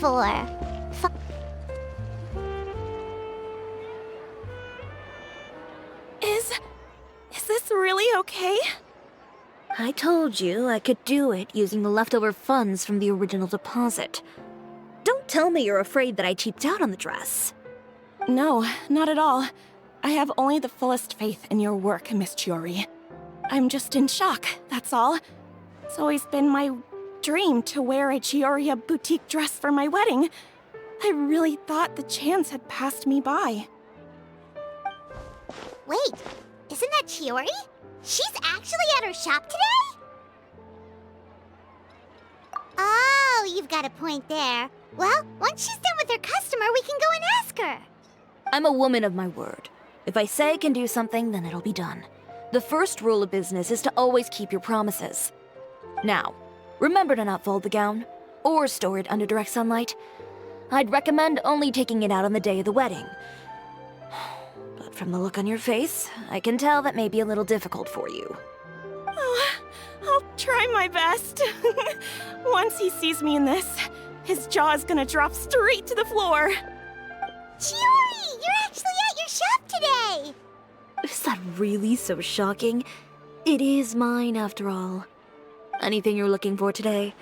for? Is this really okay? I told you I could do it using the leftover funds from the original deposit. Don't tell me you're afraid that I cheaped out on the dress. No, not at all. I have only the fullest faith in your work, Miss Chiori. I'm just in shock, that's all. It's always been my dream to wear a Chiori boutique dress for my wedding. I really thought the chance had passed me by. Wait, isn't that Chiori? She's actually at her shop today? Oh, you've got a point there. Well, once she's done with her customer, we can go and ask her. I'm a woman of my word. If I say I can do something, then it'll be done. The first rule of business is to always keep your promises. Now, remember to not fold the gown, or store it under direct sunlight. I'd recommend only taking it out on the day of the wedding. But from the look on your face, I can tell that may be a little difficult for you. Oh, I'll try my best. Once he sees me in this, his jaw is gonna drop straight to the floor. Chiori, you're actually at your shop today! Is that really so shocking? It is mine, after all. Anything you're looking for today?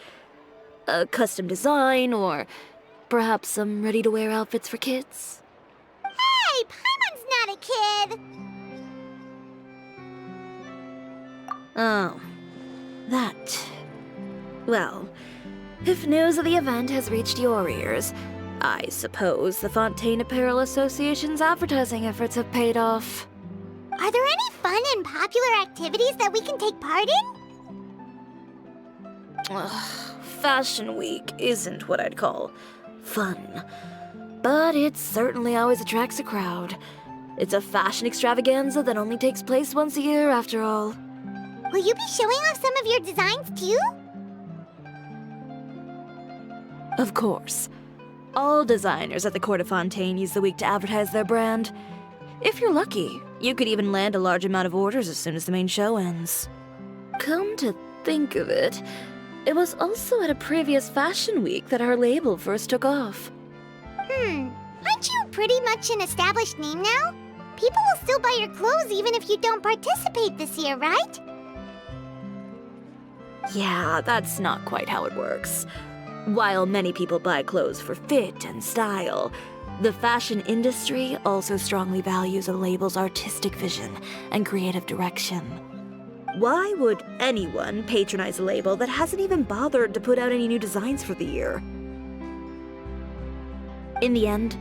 A custom design, or perhaps some ready-to-wear outfits for kids? Hey, Paimon's not a kid! Oh, that. Well, if news of the event has reached your ears, I suppose the Fontaine Apparel Association's advertising efforts have paid off. Are there any fun and popular activities that we can take part in? Fashion Week isn't what I'd call fun. But it certainly always attracts a crowd. It's a fashion extravaganza that only takes place once a year, after all. Will you be showing off some of your designs, too? Of course. All designers at the Court of Fontaine use the week to advertise their brand. If you're lucky, you could even land a large amount of orders as soon as the main show ends. Come to think of it, it was also at a previous fashion week that our label first took off. Aren't you pretty much an established name now? People will still buy your clothes even if you don't participate this year, right? Yeah, that's not quite how it works. While many people buy clothes for fit and style, the fashion industry also strongly values a label's artistic vision and creative direction. Why would anyone patronize a label that hasn't even bothered to put out any new designs for the year? In the end,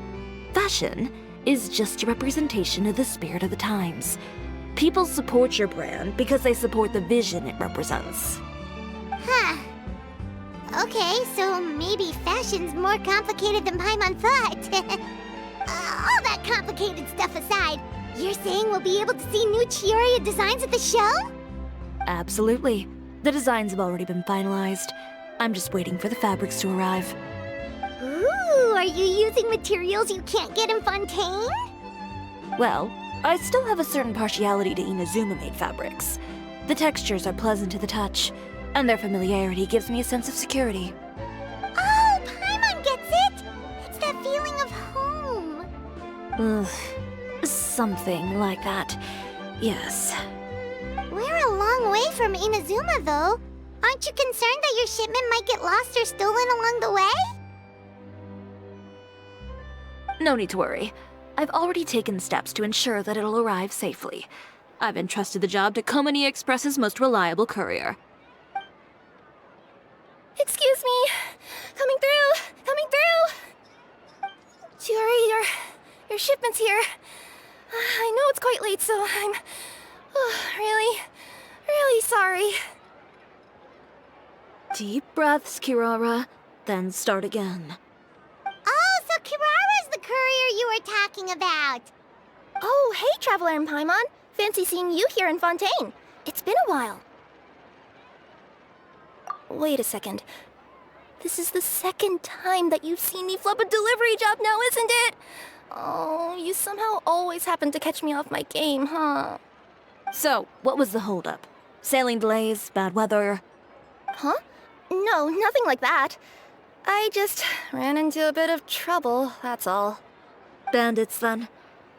fashion is just a representation of the spirit of the times. People support your brand because they support the vision it represents. Huh. Okay, so maybe fashion's more complicated than Paimon thought. All that complicated stuff aside, you're saying we'll be able to see new Chiori designs at the show? Absolutely. The designs have already been finalized. I'm just waiting for the fabrics to arrive. Ooh, are you using materials you can't get in Fontaine? Well, I still have a certain partiality to Inazuma-made fabrics. The textures are pleasant to the touch, and their familiarity gives me a sense of security. Oh, Paimon gets it! It's that feeling of home. Something like that. Yes. We're a long way from Inazuma, though. Aren't you concerned that your shipment might get lost or stolen along the way? No need to worry. I've already taken steps to ensure that it'll arrive safely. I've entrusted the job to Komani Express's most reliable courier. Excuse me. Coming through. Coming through. Chiori, your shipment's here. I know it's quite late, so I'm really sorry. Deep breaths, Kirara, then start again. Oh, so Kirara's the courier you were talking about. Oh, hey, Traveler and Paimon. Fancy seeing you here in Fontaine. It's been a while. Wait a second. This is the second time that you've seen me flub a delivery job now, isn't it? Oh, you somehow always happen to catch me off my game, huh? So, what was the holdup? Sailing delays, bad weather? Huh? No, nothing like that. I just ran into a bit of trouble, that's all. Bandits, then?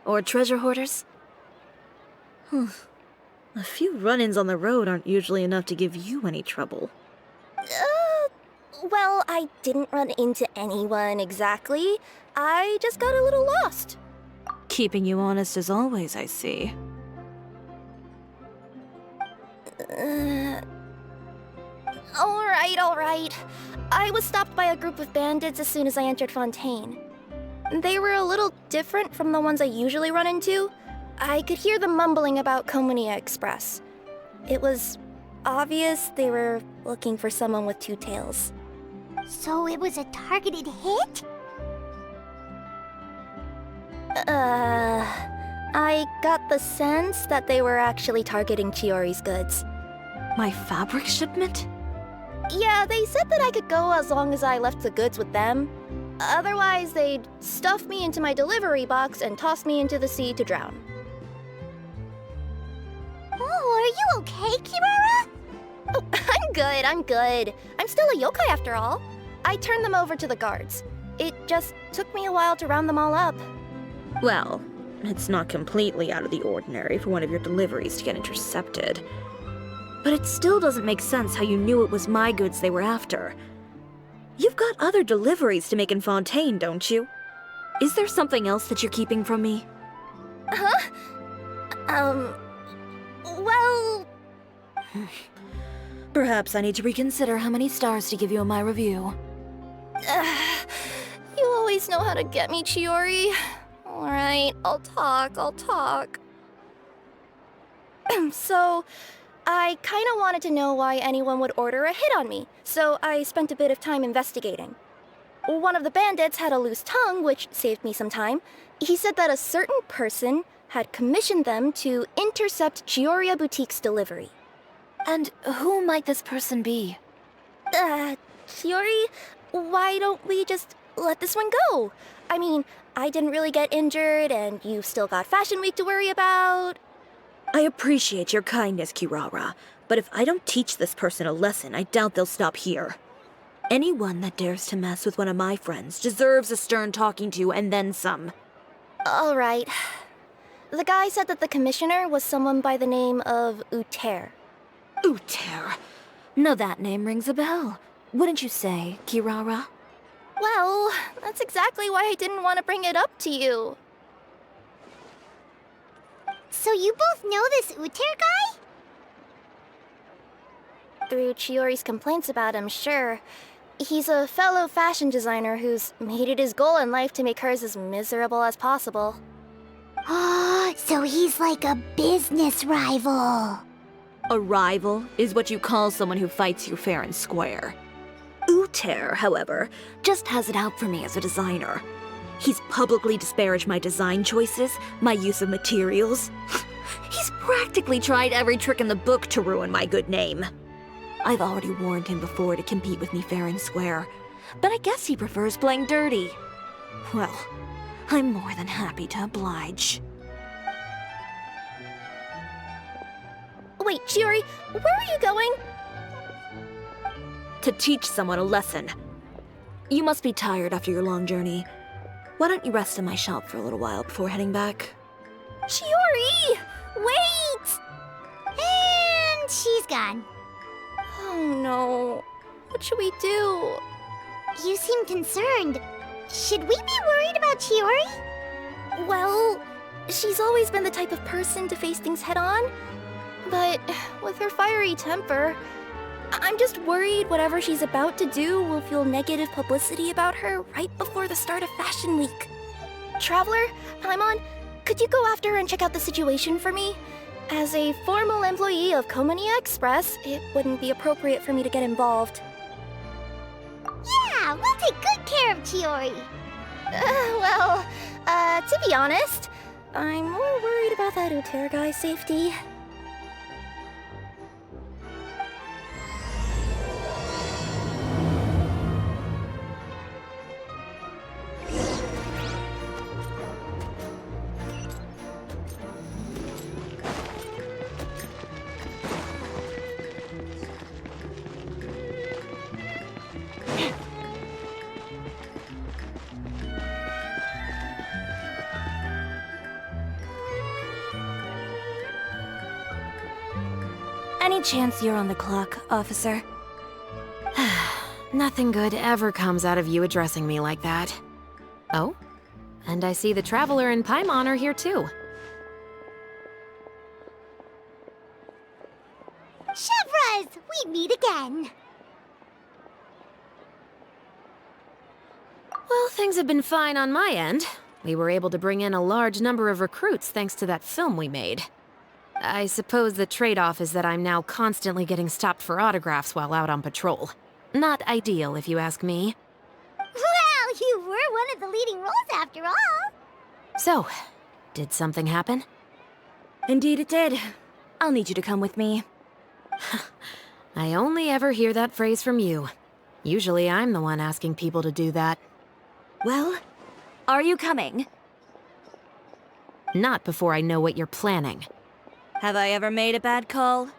Or treasure hoarders? A few run-ins on the road aren't usually enough to give you any trouble. Well, I didn't run into anyone exactly. I just got a little lost. Keeping you honest as always, I see. Alright. I was stopped by a group of bandits as soon as I entered Fontaine. They were a little different from the ones I usually run into. I could hear them mumbling about Komunia Express. It was obvious they were looking for someone with two tails. So it was a targeted hit? I got the sense that they were actually targeting Chiori's goods. My fabric shipment? Yeah, they said that I could go as long as I left the goods with them. Otherwise, they'd stuff me into my delivery box and toss me into the sea to drown. Oh, are you okay, Kirara? Oh, I'm good. I'm still a yokai after all. I turned them over to the guards. It just took me a while to round them all up. Well, it's not completely out of the ordinary for one of your deliveries to get intercepted. But it still doesn't make sense how you knew it was my goods they were after. You've got other deliveries to make in Fontaine, don't you? Is there something else that you're keeping from me? Well... Perhaps I need to reconsider how many stars to give you in my review. You always know how to get me, Chiori. Alright, I'll talk. So, I kinda wanted to know why anyone would order a hit on me, so I spent a bit of time investigating. One of the bandits had a loose tongue, which saved me some time. He said that a certain person had commissioned them to intercept Chioria Boutique's delivery. And who might this person be? Chiori, why don't we just let this one go? I mean, I didn't really get injured, and you've still got Fashion Week to worry about. I appreciate your kindness, Kirara, but if I don't teach this person a lesson, I doubt they'll stop here. Anyone that dares to mess with one of my friends deserves a stern talking to and then some. Alright. The guy said that the commissioner was someone by the name of Uter. Uter. Now that name rings a bell. Wouldn't you say, Kirara? Well, that's exactly why I didn't want to bring it up to you. So you both know this Uter guy? Through Chiori's complaints about him, sure. He's a fellow fashion designer who's made it his goal in life to make hers as miserable as possible. Oh, so he's like a business rival. A rival is what you call someone who fights you fair and square. Uter, however, just has it out for me as a designer. He's publicly disparaged my design choices, my use of materials. He's practically tried every trick in the book to ruin my good name. I've already warned him before to compete with me fair and square, but I guess he prefers playing dirty. Well, I'm more than happy to oblige. Wait, Chiori, where are you going? To teach someone a lesson. You must be tired after your long journey. Why don't you rest in my shop for a little while before heading back? Chiori! Wait! And she's gone. Oh no. What should we do? You seem concerned. Should we be worried about Chiori? Well, she's always been the type of person to face things head on. But with her fiery temper, I'm just worried whatever she's about to do will fuel negative publicity about her right before the start of Fashion Week. Traveler, Paimon, could you go after her and check out the situation for me? As a formal employee of Komunia Express, it wouldn't be appropriate for me to get involved. Yeah, we'll take good care of Chiori. To be honest, I'm more worried about that Uter guy's safety. Any chance you're on the clock, officer? Nothing good ever comes out of you addressing me like that. Oh, and I see the Traveler and Paimon are here too. Chevras, we meet again. Well, things have been fine on my end. We were able to bring in a large number of recruits thanks to that film we made. I suppose the trade-off is that I'm now constantly getting stopped for autographs while out on patrol. Not ideal, if you ask me. Well, you were one of the leading roles after all. So, did something happen? Indeed it did. I'll need you to come with me. I only ever hear that phrase from you. Usually I'm the one asking people to do that. Well, are you coming? Not before I know what you're planning. Have I ever made a bad call?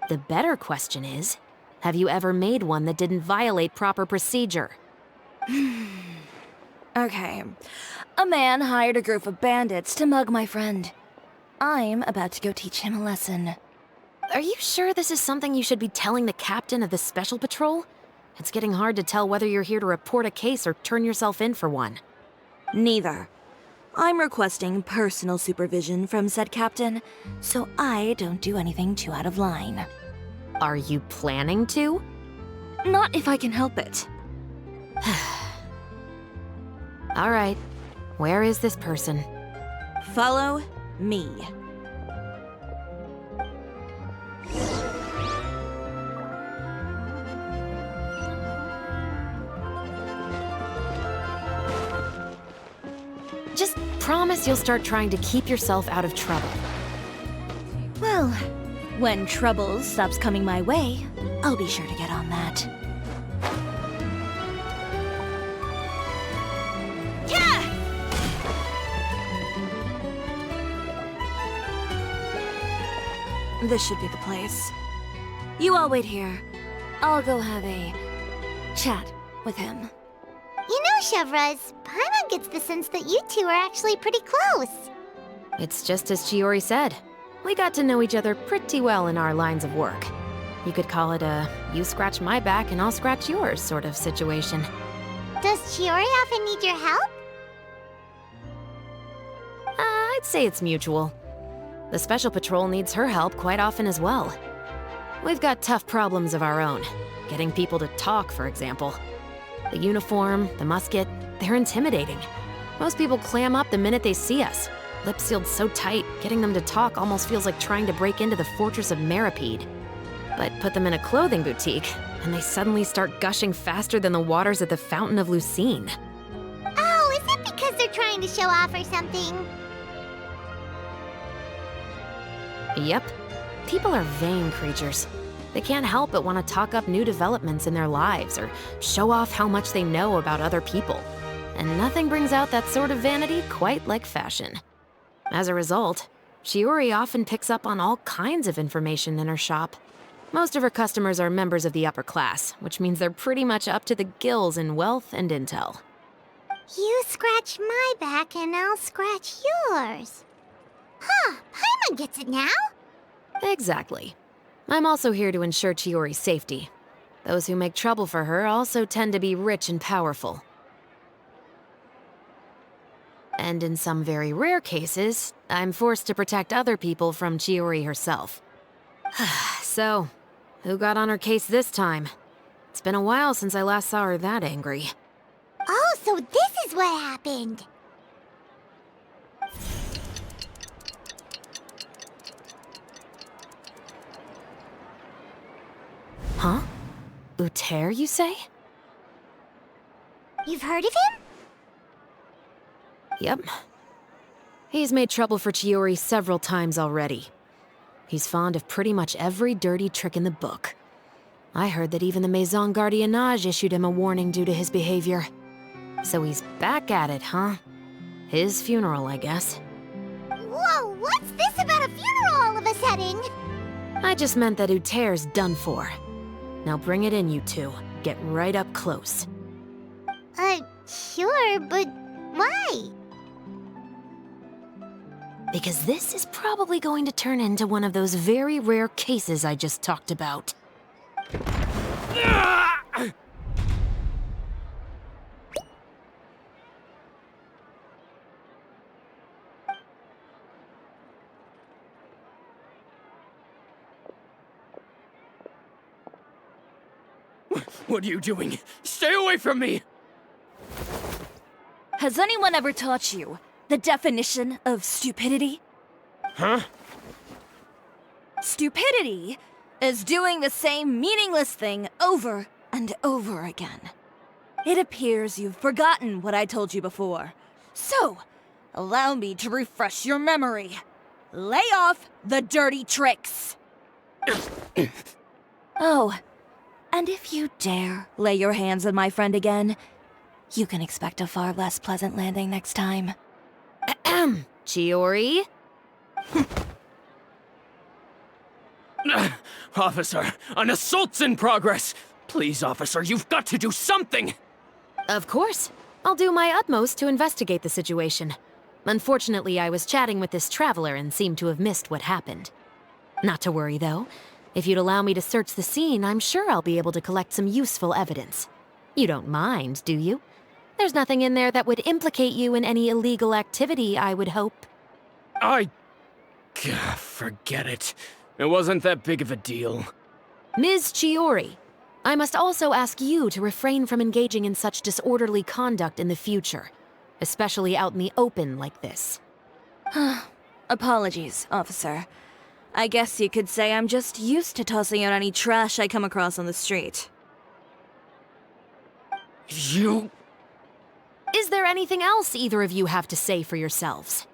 The better question is, have you ever made one that didn't violate proper procedure? Okay. A man hired a group of bandits to mug my friend. I'm about to go teach him a lesson. Are you sure this is something you should be telling the captain of the Special Patrol? It's getting hard to tell whether you're here to report a case or turn yourself in for one. Neither. I'm requesting personal supervision from said captain, so I don't do anything too out of line. Are you planning to? Not if I can help it. All right. Where is this person? Follow me. Just promise you'll start trying to keep yourself out of trouble. Well, when trouble stops coming my way, I'll be sure to get on that. This should be the place. You all wait here. I'll go have a chat with him. You know, Chevras, Paimon gets the sense that you two are actually pretty close. It's just as Chiori said. We got to know each other pretty well in our lines of work. You could call it a you scratch my back and I'll scratch yours sort of situation. Does Chiori often need your help? I'd say it's mutual. The Special Patrol needs her help quite often as well. We've got tough problems of our own. Getting people to talk, for example. The uniform, the musket, they're intimidating. Most people clam up the minute they see us. Lips sealed so tight, getting them to talk almost feels like trying to break into the fortress of Meripede. But put them in a clothing boutique, and they suddenly start gushing faster than the waters at the Fountain of Lucine. Oh, is it because they're trying to show off or something? Yep. People are vain creatures. They can't help but want to talk up new developments in their lives or show off how much they know about other people. And nothing brings out that sort of vanity quite like fashion. As a result, Chiori often picks up on all kinds of information in her shop. Most of her customers are members of the upper class, which means they're pretty much up to the gills in wealth and intel. You scratch my back and I'll scratch yours. Huh, Paimon gets it now. Exactly. I'm also here to ensure Chiori's safety. Those who make trouble for her also tend to be rich and powerful. And in some very rare cases, I'm forced to protect other people from Chiori herself. So, who got on her case this time? It's been a while since I last saw her that angry. Oh, so this is what happened. Huh? Uter, you say? You've heard of him? Yep. He's made trouble for Chiori several times already. He's fond of pretty much every dirty trick in the book. I heard that even the Maison Gardiennage issued him a warning due to his behavior. So he's back at it, huh? His funeral, I guess. Whoa, what's this about a funeral all of a sudden? I just meant that Uter's done for. Now bring it in, you two. Get right up close. Sure, but why? Because this is probably going to turn into one of those very rare cases I just talked about. What are you doing? Stay away from me! Has anyone ever taught you the definition of stupidity? Huh? Stupidity is doing the same meaningless thing over and over again. It appears you've forgotten what I told you before. So, allow me to refresh your memory. Lay off the dirty tricks! Oh, and if you dare lay your hands on my friend again, you can expect a far less pleasant landing next time. Ahem. Chiori? Officer, an assault's in progress! Please, officer, you've got to do something! Of course. I'll do my utmost to investigate the situation. Unfortunately, I was chatting with this traveler and seemed to have missed what happened. Not to worry, though. If you'd allow me to search the scene, I'm sure I'll be able to collect some useful evidence. You don't mind, do you? There's nothing in there that would implicate you in any illegal activity, I would hope. Forget it. It wasn't that big of a deal. Ms. Chiori, I must also ask you to refrain from engaging in such disorderly conduct in the future, especially out in the open like this. Apologies, officer. I guess you could say I'm just used to tossing out any trash I come across on the street. You... Is there anything else either of you have to say for yourselves?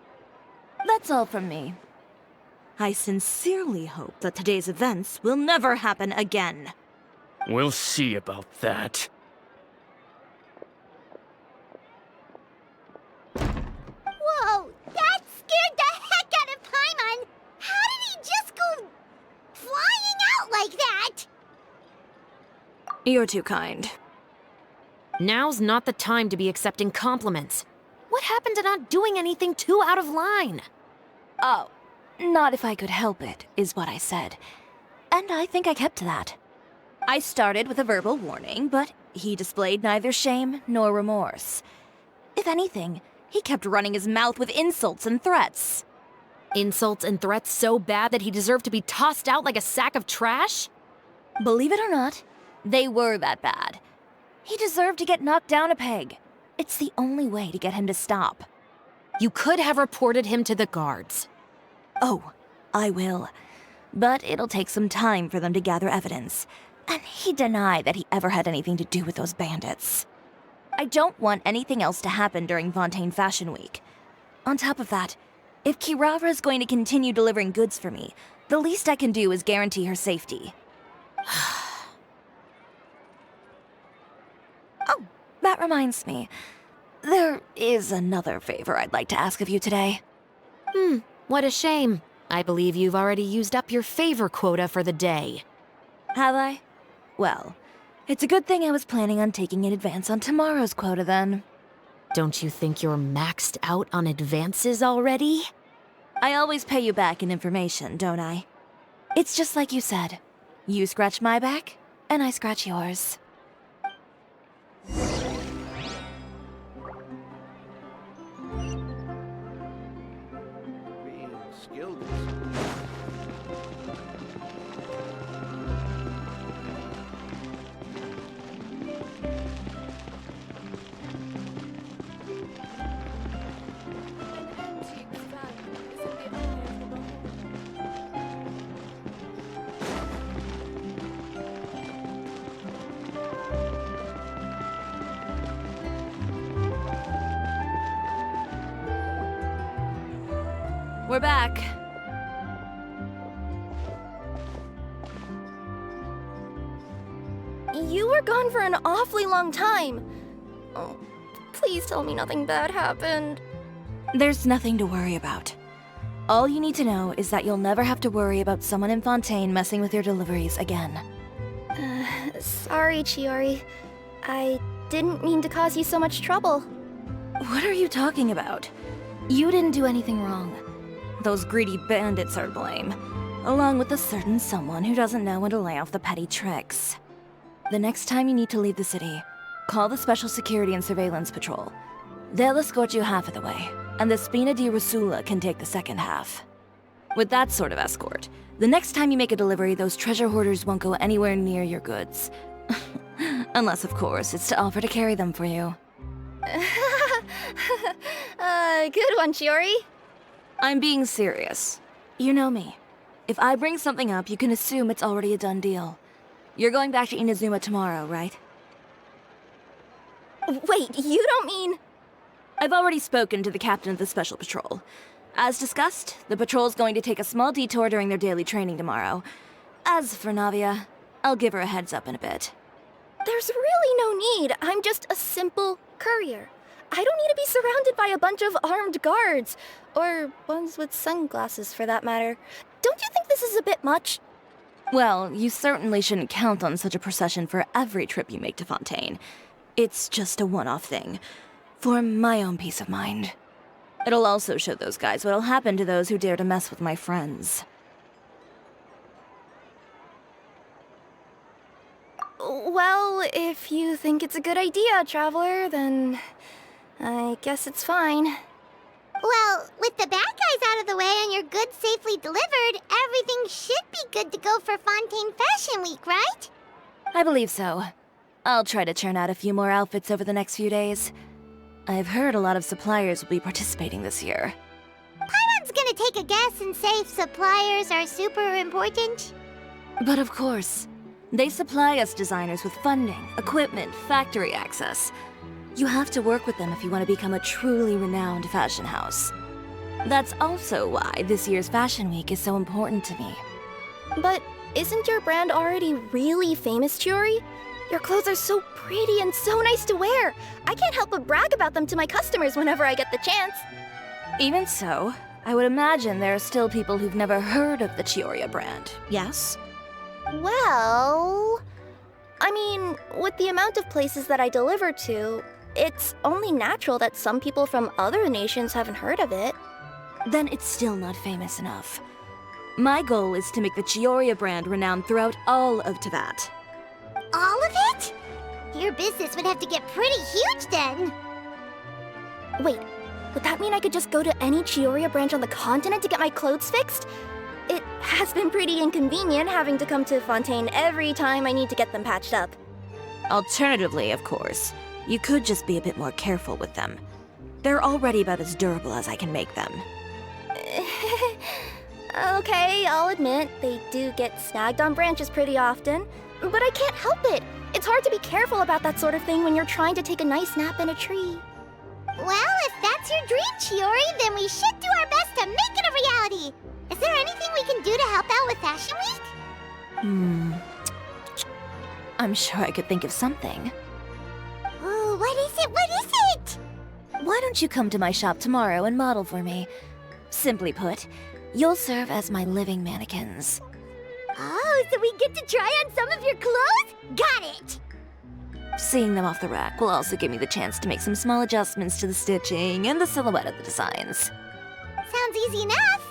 That's all from me. I sincerely hope that today's events will never happen again. We'll see about that. Whoa, that scared the heck out of Paimon! How did he just go flying out like that? You're too kind. Now's not the time to be accepting compliments. What happened to not doing anything too out of line? Oh, not if I could help it, is what I said. And I think I kept to that. I started with a verbal warning, but he displayed neither shame nor remorse. If anything, he kept running his mouth with insults and threats. Insults and threats so bad that he deserved to be tossed out like a sack of trash? Believe it or not, they were that bad. He deserved to get knocked down a peg. It's the only way to get him to stop. You could have reported him to the guards. Oh, I will. But it'll take some time for them to gather evidence. And he denied that he ever had anything to do with those bandits. I don't want anything else to happen during Fontaine Fashion Week. On top of that, if Kirara is going to continue delivering goods for me, the least I can do is guarantee her safety. Oh, that reminds me. There is another favor I'd like to ask of you today. What a shame. I believe you've already used up your favor quota for the day. Have I? Well, it's a good thing I was planning on taking an advance on tomorrow's quota then. Don't you think you're maxed out on advances already? I always pay you back in information, don't I? It's just like you said. You scratch my back, and I scratch yours. Being skilled We're back. You were gone for an awfully long time. Oh, please tell me nothing bad happened. There's nothing to worry about. All you need to know is that you'll never have to worry about someone in Fontaine messing with your deliveries again. Sorry, Chiori. I didn't mean to cause you so much trouble. What are you talking about? You didn't do anything wrong. Those greedy bandits are to blame, along with a certain someone who doesn't know when to lay off the petty tricks. The next time you need to leave the city, call the Special Security and Surveillance Patrol. They'll escort you half of the way, and the Spina di Rusula can take the second half. With that sort of escort, the next time you make a delivery, those treasure hoarders won't go anywhere near your goods. Unless, of course, it's to offer to carry them for you. Good one, Chiori. I'm being serious. You know me. If I bring something up, you can assume it's already a done deal. You're going back to Inazuma tomorrow, right? Wait, you don't mean... I've already spoken to the captain of the Special Patrol. As discussed, the patrol's going to take a small detour during their daily training tomorrow. As for Navia, I'll give her a heads up in a bit. There's really no need. I'm just a simple courier. I don't need to be surrounded by a bunch of armed guards. Or ones with sunglasses, for that matter. Don't you think this is a bit much? Well, you certainly shouldn't count on such a procession for every trip you make to Fontaine. It's just a one-off thing. For my own peace of mind. It'll also show those guys what'll happen to those who dare to mess with my friends. Well, if you think it's a good idea, Traveler, then I guess it's fine. Well, with the bad guys out of the way and your goods safely delivered, everything should be good to go for Fontaine Fashion Week, right? I believe so. I'll try to churn out a few more outfits over the next few days. I've heard a lot of suppliers will be participating this year. Paimon's gonna take a guess and say suppliers are super important. But of course, they supply us designers with funding, equipment, factory access. You have to work with them if you want to become a truly renowned fashion house. That's also why this year's Fashion Week is so important to me. But isn't your brand already really famous, Chiori? Your clothes are so pretty and so nice to wear. I can't help but brag about them to my customers whenever I get the chance. Even so, I would imagine there are still people who've never heard of the Chiori brand, yes? Well... I mean, with the amount of places that I deliver to, it's only natural that some people from other nations haven't heard of it. Then it's still not famous enough. My goal is to make the Chiori brand renowned throughout all of Teyvat. All of it? Your business would have to get pretty huge then. Wait, would that mean I could just go to any Chiori branch on the continent to get my clothes fixed? It has been pretty inconvenient having to come to Fontaine every time I need to get them patched up. Alternatively, of course, you could just be a bit more careful with them. They're already about as durable as I can make them. Okay, I'll admit, they do get snagged on branches pretty often, but I can't help it. It's hard to be careful about that sort of thing when you're trying to take a nice nap in a tree. Well, if that's your dream, Chiori, then we should do our best to make it a reality. Is there anything we can do to help out with Fashion Week? I'm sure I could think of something. Ooh, what is it? What is it? Why don't you come to my shop tomorrow and model for me? Simply put, you'll serve as my living mannequins. Oh, so we get to try on some of your clothes? Got it! Seeing them off the rack will also give me the chance to make some small adjustments to the stitching and the silhouette of the designs. Sounds easy enough.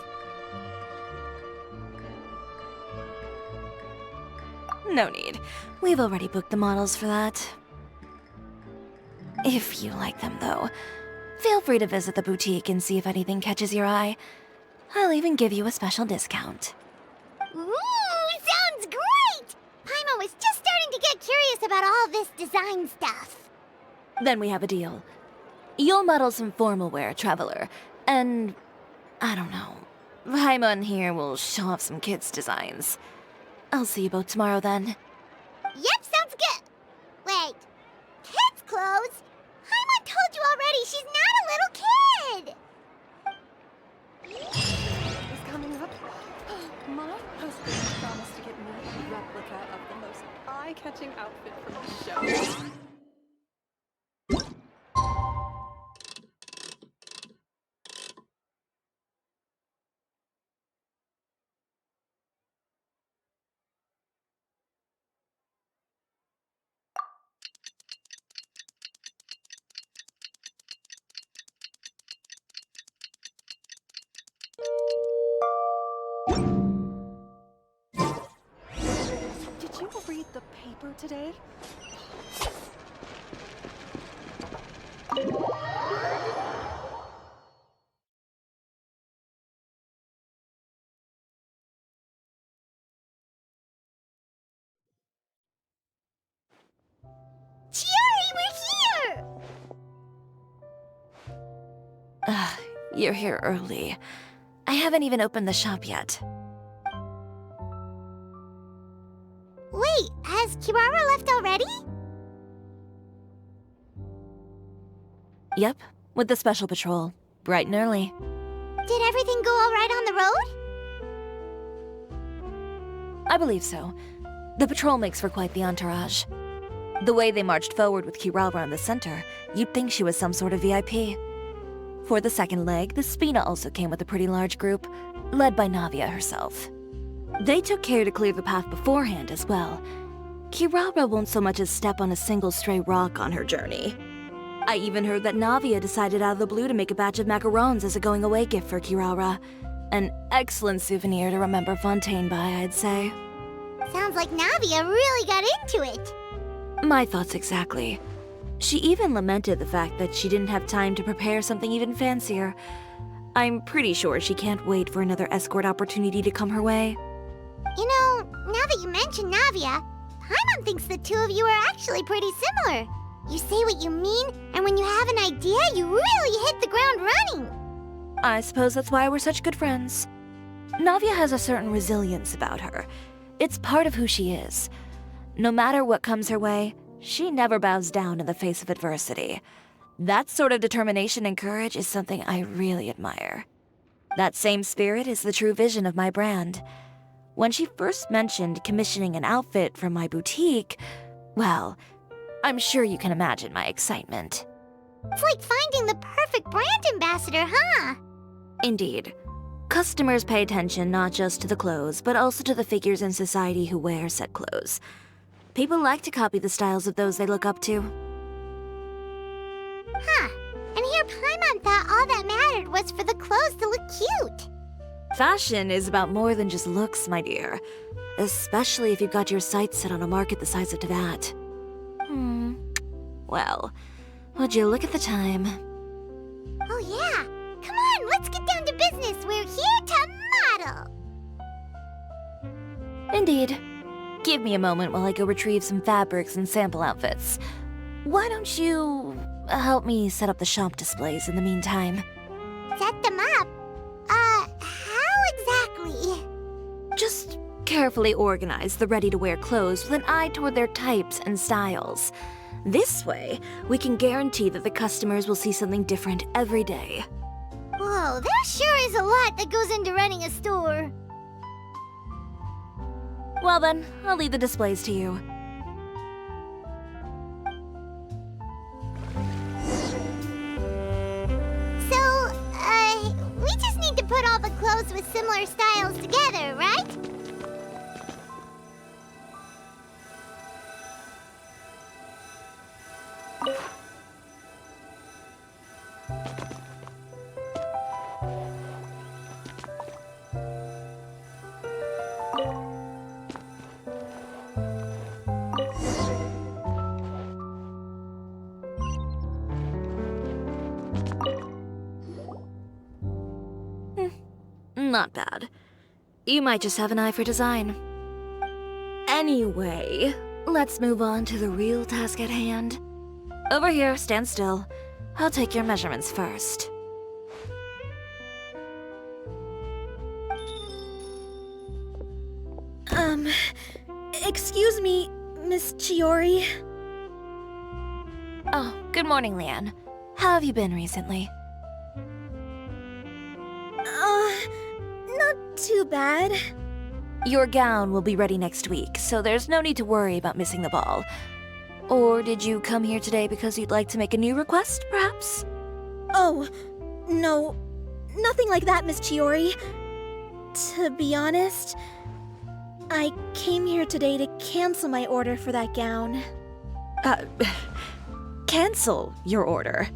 No need. We've already booked the models for that. If you like them, though, feel free to visit the boutique and see if anything catches your eye. I'll even give you a special discount. Ooh, sounds great! Paimon was just starting to get curious about all this design stuff. Then we have a deal. You'll model some formal wear, Traveler, and... I don't know. Paimon here will show off some kids' designs. I'll see you both tomorrow, then. Yep, sounds good. Wait, kids' clothes? Paimon told you already she's not a little kid. Is coming up. My husband promised to get me a replica of the most eye-catching outfit from the show. read the paper today? Chiori, we're here! You're here early. I haven't even opened the shop yet. Wait, has Kirara left already? Yep, with the special patrol. Bright and early. Did everything go all right on the road? I believe so. The patrol makes for quite the entourage. The way they marched forward with Kirara in the center, you'd think she was some sort of VIP. For the second leg, the Spina also came with a pretty large group, led by Navia herself. They took care to clear the path beforehand as well. Kirara won't so much as step on a single stray rock on her journey. I even heard that Navia decided out of the blue to make a batch of macarons as a going-away gift for Kirara. An excellent souvenir to remember Fontaine by, I'd say. Sounds like Navia really got into it. My thoughts exactly. She even lamented the fact that she didn't have time to prepare something even fancier. I'm pretty sure she can't wait for another escort opportunity to come her way. You know, now that you mention Navia, Paimon thinks the two of you are actually pretty similar. You say what you mean, and when you have an idea, you really hit the ground running. I suppose that's why we're such good friends. Navia has a certain resilience about her. It's part of who she is. No matter what comes her way, she never bows down in the face of adversity. That sort of determination and courage is something I really admire. That same spirit is the true vision of my brand. When she first mentioned commissioning an outfit from my boutique, well, I'm sure you can imagine my excitement. It's like finding the perfect brand ambassador, huh? Indeed. Customers pay attention not just to the clothes, but also to the figures in society who wear said clothes. People like to copy the styles of those they look up to. Huh. And here Paimon thought all that mattered was for the clothes to look cute. Fashion is about more than just looks, my dear. Especially if you've got your sights set on a market the size of Teyvat. Well, would you look at the time? Oh yeah. Come on, let's get down to business. We're here to model. Indeed. Give me a moment while I go retrieve some fabrics and sample outfits. Why don't you help me set up the shop displays in the meantime? Set them up? How exactly? Just carefully organize the ready-to-wear clothes with an eye toward their types and styles. This way, we can guarantee that the customers will see something different every day. Whoa, there sure is a lot that goes into running a store. Well then, I'll leave the displays to you. So, we just need to put all the clothes with similar styles together, right? Not bad. You might just have an eye for design. Anyway, let's move on to the real task at hand. Over here, stand still. I'll take your measurements first. Excuse me, Miss Chiori. Oh, good morning, Leanne. How have you been recently? Not too bad. Your gown will be ready next week, so there's no need to worry about missing the ball. Or did you come here today because you'd like to make a new request, perhaps? Oh, no. Nothing like that, Miss Chiori. To be honest, I came here today to cancel my order for that gown. Cancel your order.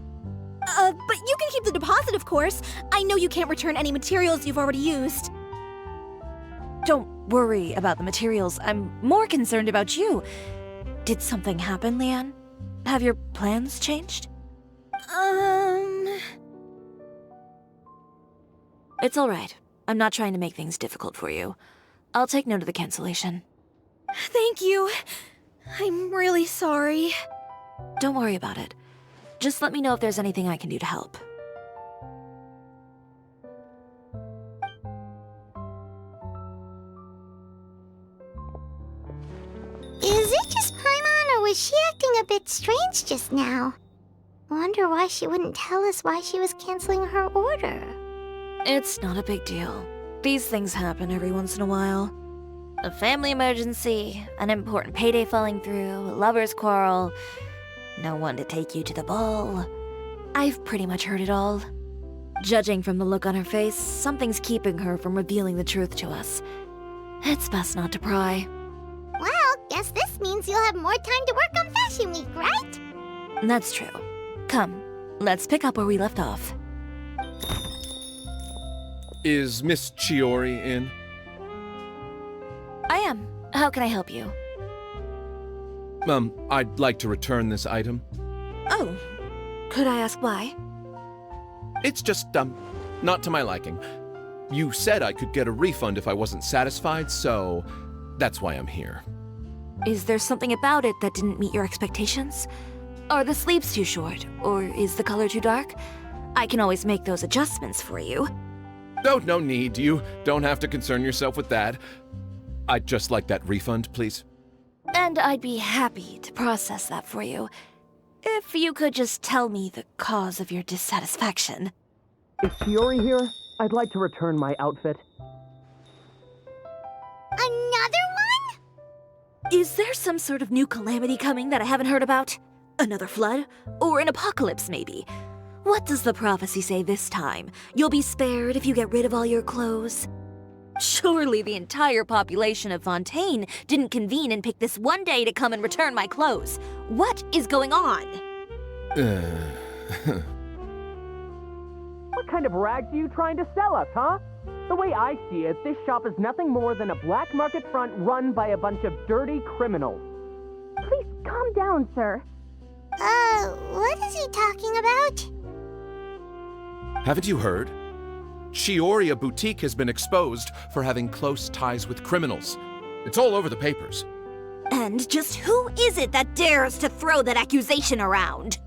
But you can keep the deposit, of course. I know you can't return any materials you've already used. Don't worry about the materials. I'm more concerned about you. Did something happen, Leanne? Have your plans changed? It's all right. I'm not trying to make things difficult for you. I'll take note of the cancellation. Thank you. I'm really sorry. Don't worry about it. Just let me know if there's anything I can do to help. Is it just Paimon, or was she acting a bit strange just now? Wonder why she wouldn't tell us why she was canceling her order. It's not a big deal. These things happen every once in a while. A family emergency, an important payday falling through, a lover's quarrel, no one to take you to the ball. I've pretty much heard it all. Judging from the look on her face, something's keeping her from revealing the truth to us. It's best not to pry. Well, guess this means you'll have more time to work on Fashion Week, right? That's true. Come, let's pick up where we left off. Is Miss Chiori in? I am. How can I help you? I'd like to return this item. Oh, could I ask why? It's just, not to my liking. You said I could get a refund if I wasn't satisfied, so that's why I'm here. Is there something about it that didn't meet your expectations? Are the sleeves too short, or is the color too dark? I can always make those adjustments for you. Oh, no need. You don't have to concern yourself with that. I'd just like that refund, please. And I'd be happy to process that for you. If you could just tell me the cause of your dissatisfaction. Is Chiori here? I'd like to return my outfit. Another one? Is there some sort of new calamity coming that I haven't heard about? Another flood? Or an apocalypse, maybe? What does the prophecy say this time? You'll be spared if you get rid of all your clothes? Surely the entire population of Fontaine didn't convene and pick this one day to come and return my clothes. What is going on? What kind of rags are you trying to sell us, huh? The way I see it, this shop is nothing more than a black market front run by a bunch of dirty criminals. Please calm down, sir. What is he talking about? Haven't you heard? Chiori Boutique has been exposed for having close ties with criminals. It's all over the papers. And just who is it that dares to throw that accusation around?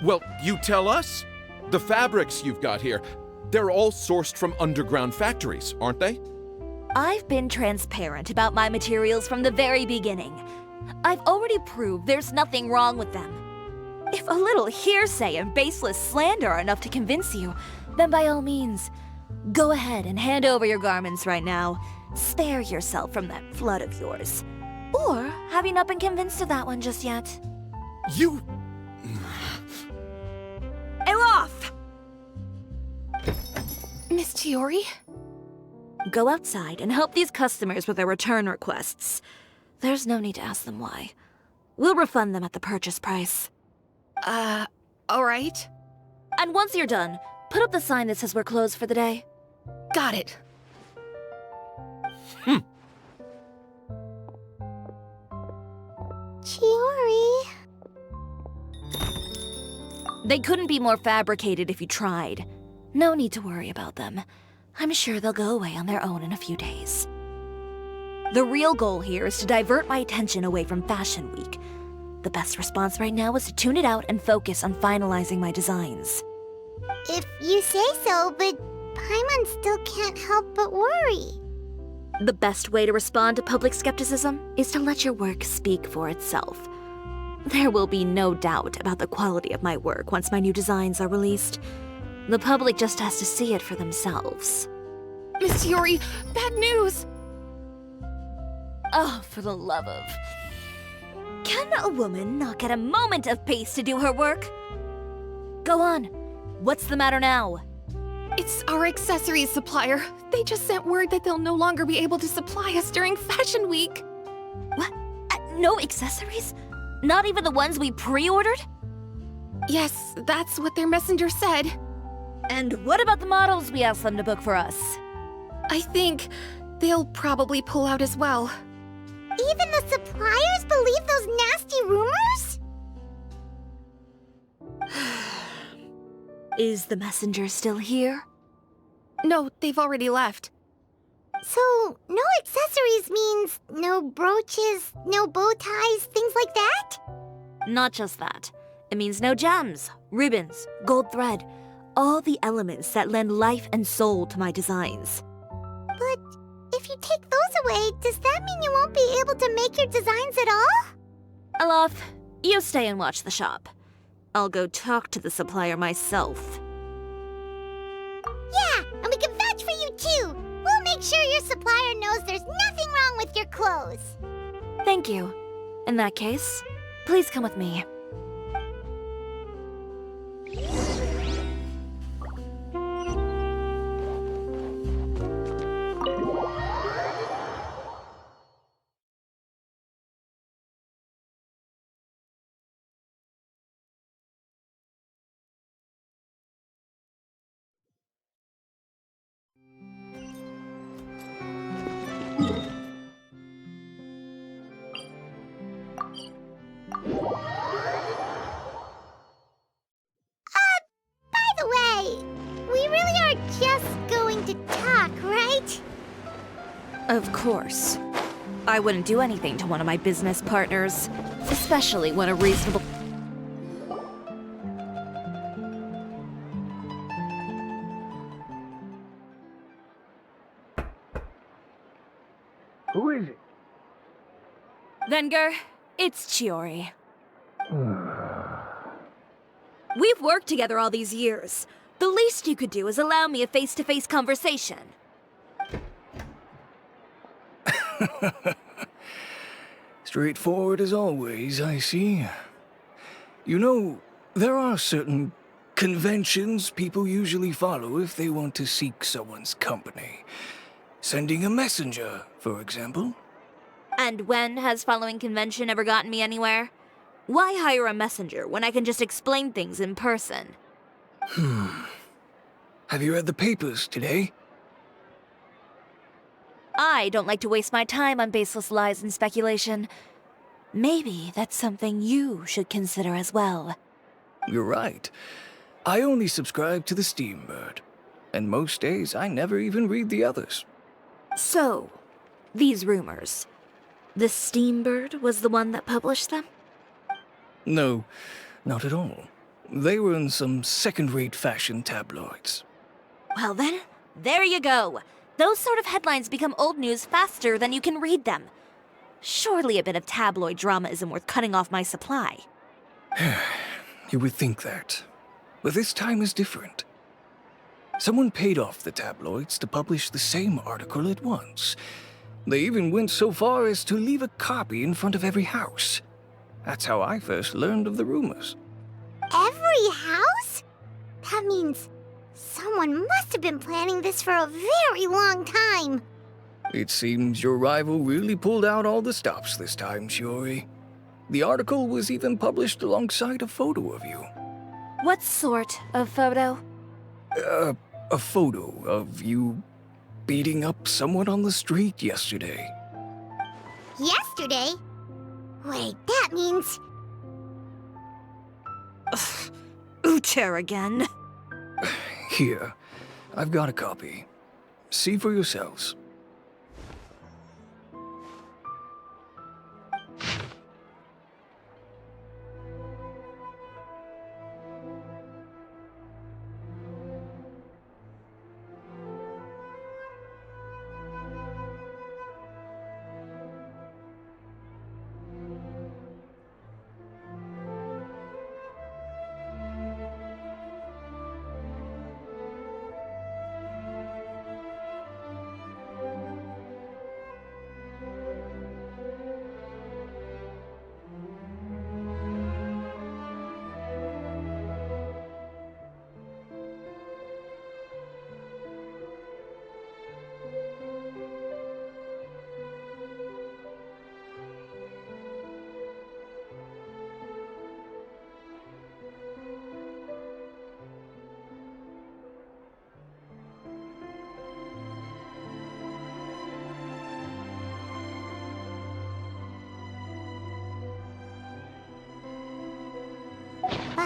Well, you tell us. The fabrics you've got here, they're all sourced from underground factories, aren't they? I've been transparent about my materials from the very beginning. I've already proved there's nothing wrong with them. If a little hearsay and baseless slander are enough to convince you, then by all means, go ahead and hand over your garments right now. Spare yourself from that flood of yours. Or have you not been convinced of that one just yet? You... Off! Miss Chiori? Go outside and help these customers with their return requests. There's no need to ask them why. We'll refund them at the purchase price. Alright. And once you're done, put up the sign that says we're closed for the day. Got it. Chiori. They couldn't be more fabricated if you tried. No need to worry about them. I'm sure they'll go away on their own in a few days. The real goal here is to divert my attention away from Fashion Week. The best response right now is to tune it out and focus on finalizing my designs. If you say so, but Paimon still can't help but worry. The best way to respond to public skepticism is to let your work speak for itself. There will be no doubt about the quality of my work once my new designs are released. The public just has to see it for themselves. Miss Chiori, bad news! Oh, for the love of... Can a woman not get a moment of peace to do her work? Go on. What's the matter now? It's our accessories supplier. They just sent word that they'll no longer be able to supply us during Fashion Week. What? No accessories? Not even the ones we pre-ordered? Yes, that's what their messenger said. And what about the models we asked them to book for us? I think they'll probably pull out as well. Even the suppliers believe those nasty rumors? Is the messenger still here? No, they've already left. So, no accessories means no brooches, no bow ties, things like that? Not just that. It means no gems, ribbons, gold thread, all the elements that lend life and soul to my designs. But if you take those away, does that mean you won't be able to make your designs at all? Alof, you stay and watch the shop. I'll go talk to the supplier myself. Yeah, and we can vouch for you too. We'll make sure your supplier knows there's nothing wrong with your clothes. Thank you. In that case, please come with me. By the way, we really are just going to talk, right? Of course. I wouldn't do anything to one of my business partners, especially when a reasonable... Who is it? Venger, it's Chiori. We've worked together all these years. The least you could do is allow me a face-to-face conversation. Straightforward as always, I see. You know, there are certain conventions people usually follow if they want to seek someone's company. Sending a messenger, for example. And when has following convention ever gotten me anywhere? Why hire a messenger when I can just explain things in person? Have you read the papers today? I don't like to waste my time on baseless lies and speculation. Maybe that's something you should consider as well. You're right. I only subscribe to the Steambird. And most days I never even read the others. So, these rumors. The Steambird was the one that published them? No, not at all. They were in some second-rate fashion tabloids. Well then, there you go. Those sort of headlines become old news faster than you can read them. Surely a bit of tabloid drama isn't worth cutting off my supply. You would think that. But this time is different. Someone paid off the tabloids to publish the same article at once. They even went so far as to leave a copy in front of every house. That's how I first learned of the rumors. Every house? That means someone must have been planning this for a very long time. It seems your rival really pulled out all the stops this time, Chiori. The article was even published alongside a photo of you. What sort of photo? A photo of you beating up someone on the street yesterday. Yesterday? Wait, that means... Ucher again. Here, I've got a copy. See for yourselves.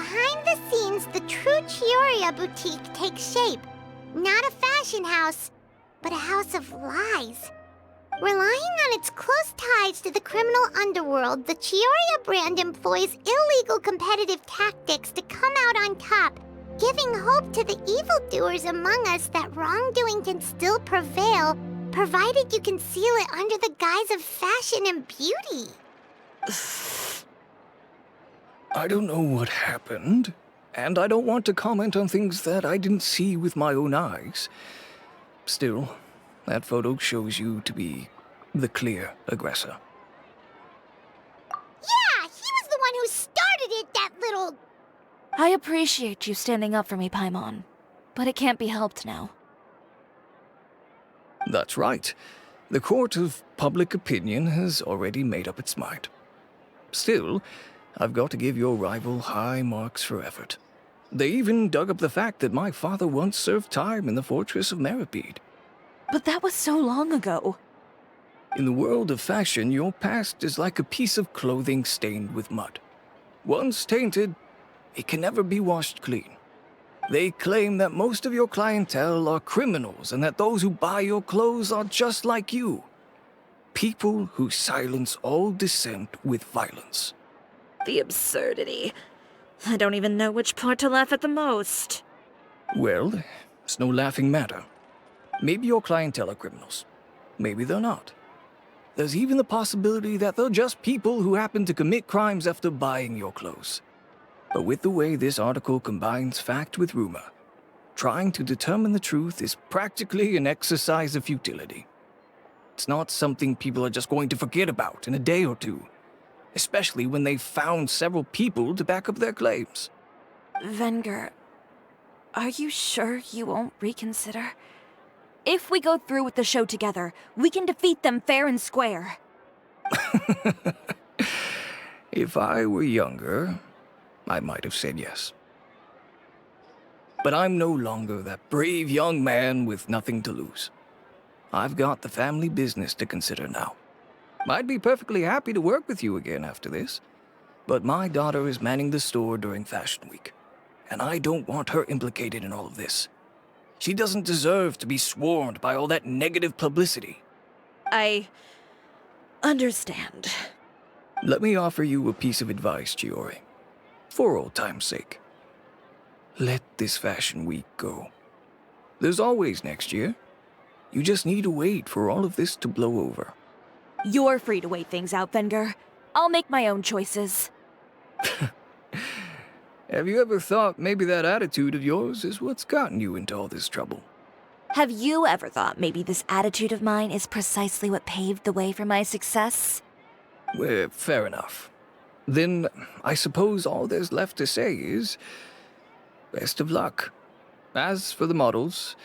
behind the scenes, the true Chiori boutique takes shape. Not a fashion house, but a house of lies. Relying on its close ties to the criminal underworld, the Chiori brand employs illegal competitive tactics to come out on top, giving hope to the evildoers among us that wrongdoing can still prevail, provided you conceal it under the guise of fashion and beauty. I don't know what happened, and I don't want to comment on things that I didn't see with my own eyes. Still, that photo shows you to be the clear aggressor. Yeah, he was the one who started it, that little... I appreciate you standing up for me, Paimon, but it can't be helped now. That's right. The court of public opinion has already made up its mind. Still, I've got to give your rival high marks for effort. They even dug up the fact that my father once served time in the fortress of Meripede. But that was so long ago. In the world of fashion, your past is like a piece of clothing stained with mud. Once tainted, it can never be washed clean. They claim that most of your clientele are criminals and that those who buy your clothes are just like you. People who silence all dissent with violence. The absurdity. I don't even know which part to laugh at the most. Well, it's no laughing matter. Maybe your clientele are criminals. Maybe they're not. There's even the possibility that they're just people who happen to commit crimes after buying your clothes. But with the way this article combines fact with rumor, trying to determine the truth is practically an exercise of futility. It's not something people are just going to forget about in a day or two, especially when they've found several people to back up their claims. Venger, are you sure you won't reconsider? If we go through with the show together, we can defeat them fair and square. If I were younger, I might have said yes. But I'm no longer that brave young man with nothing to lose. I've got the family business to consider now. I'd be perfectly happy to work with you again after this, but my daughter is manning the store during Fashion Week, and I don't want her implicated in all of this. She doesn't deserve to be swarmed by all that negative publicity. I understand. Let me offer you a piece of advice, Chiori. For old time's sake. Let this Fashion Week go. There's always next year. You just need to wait for all of this to blow over. You're free to wait things out, Venger. I'll make my own choices. Have you ever thought maybe that attitude of yours is what's gotten you into all this trouble? Have you ever thought maybe this attitude of mine is precisely what paved the way for my success? Well, fair enough. Then I suppose all there's left to say is, best of luck. As for the models,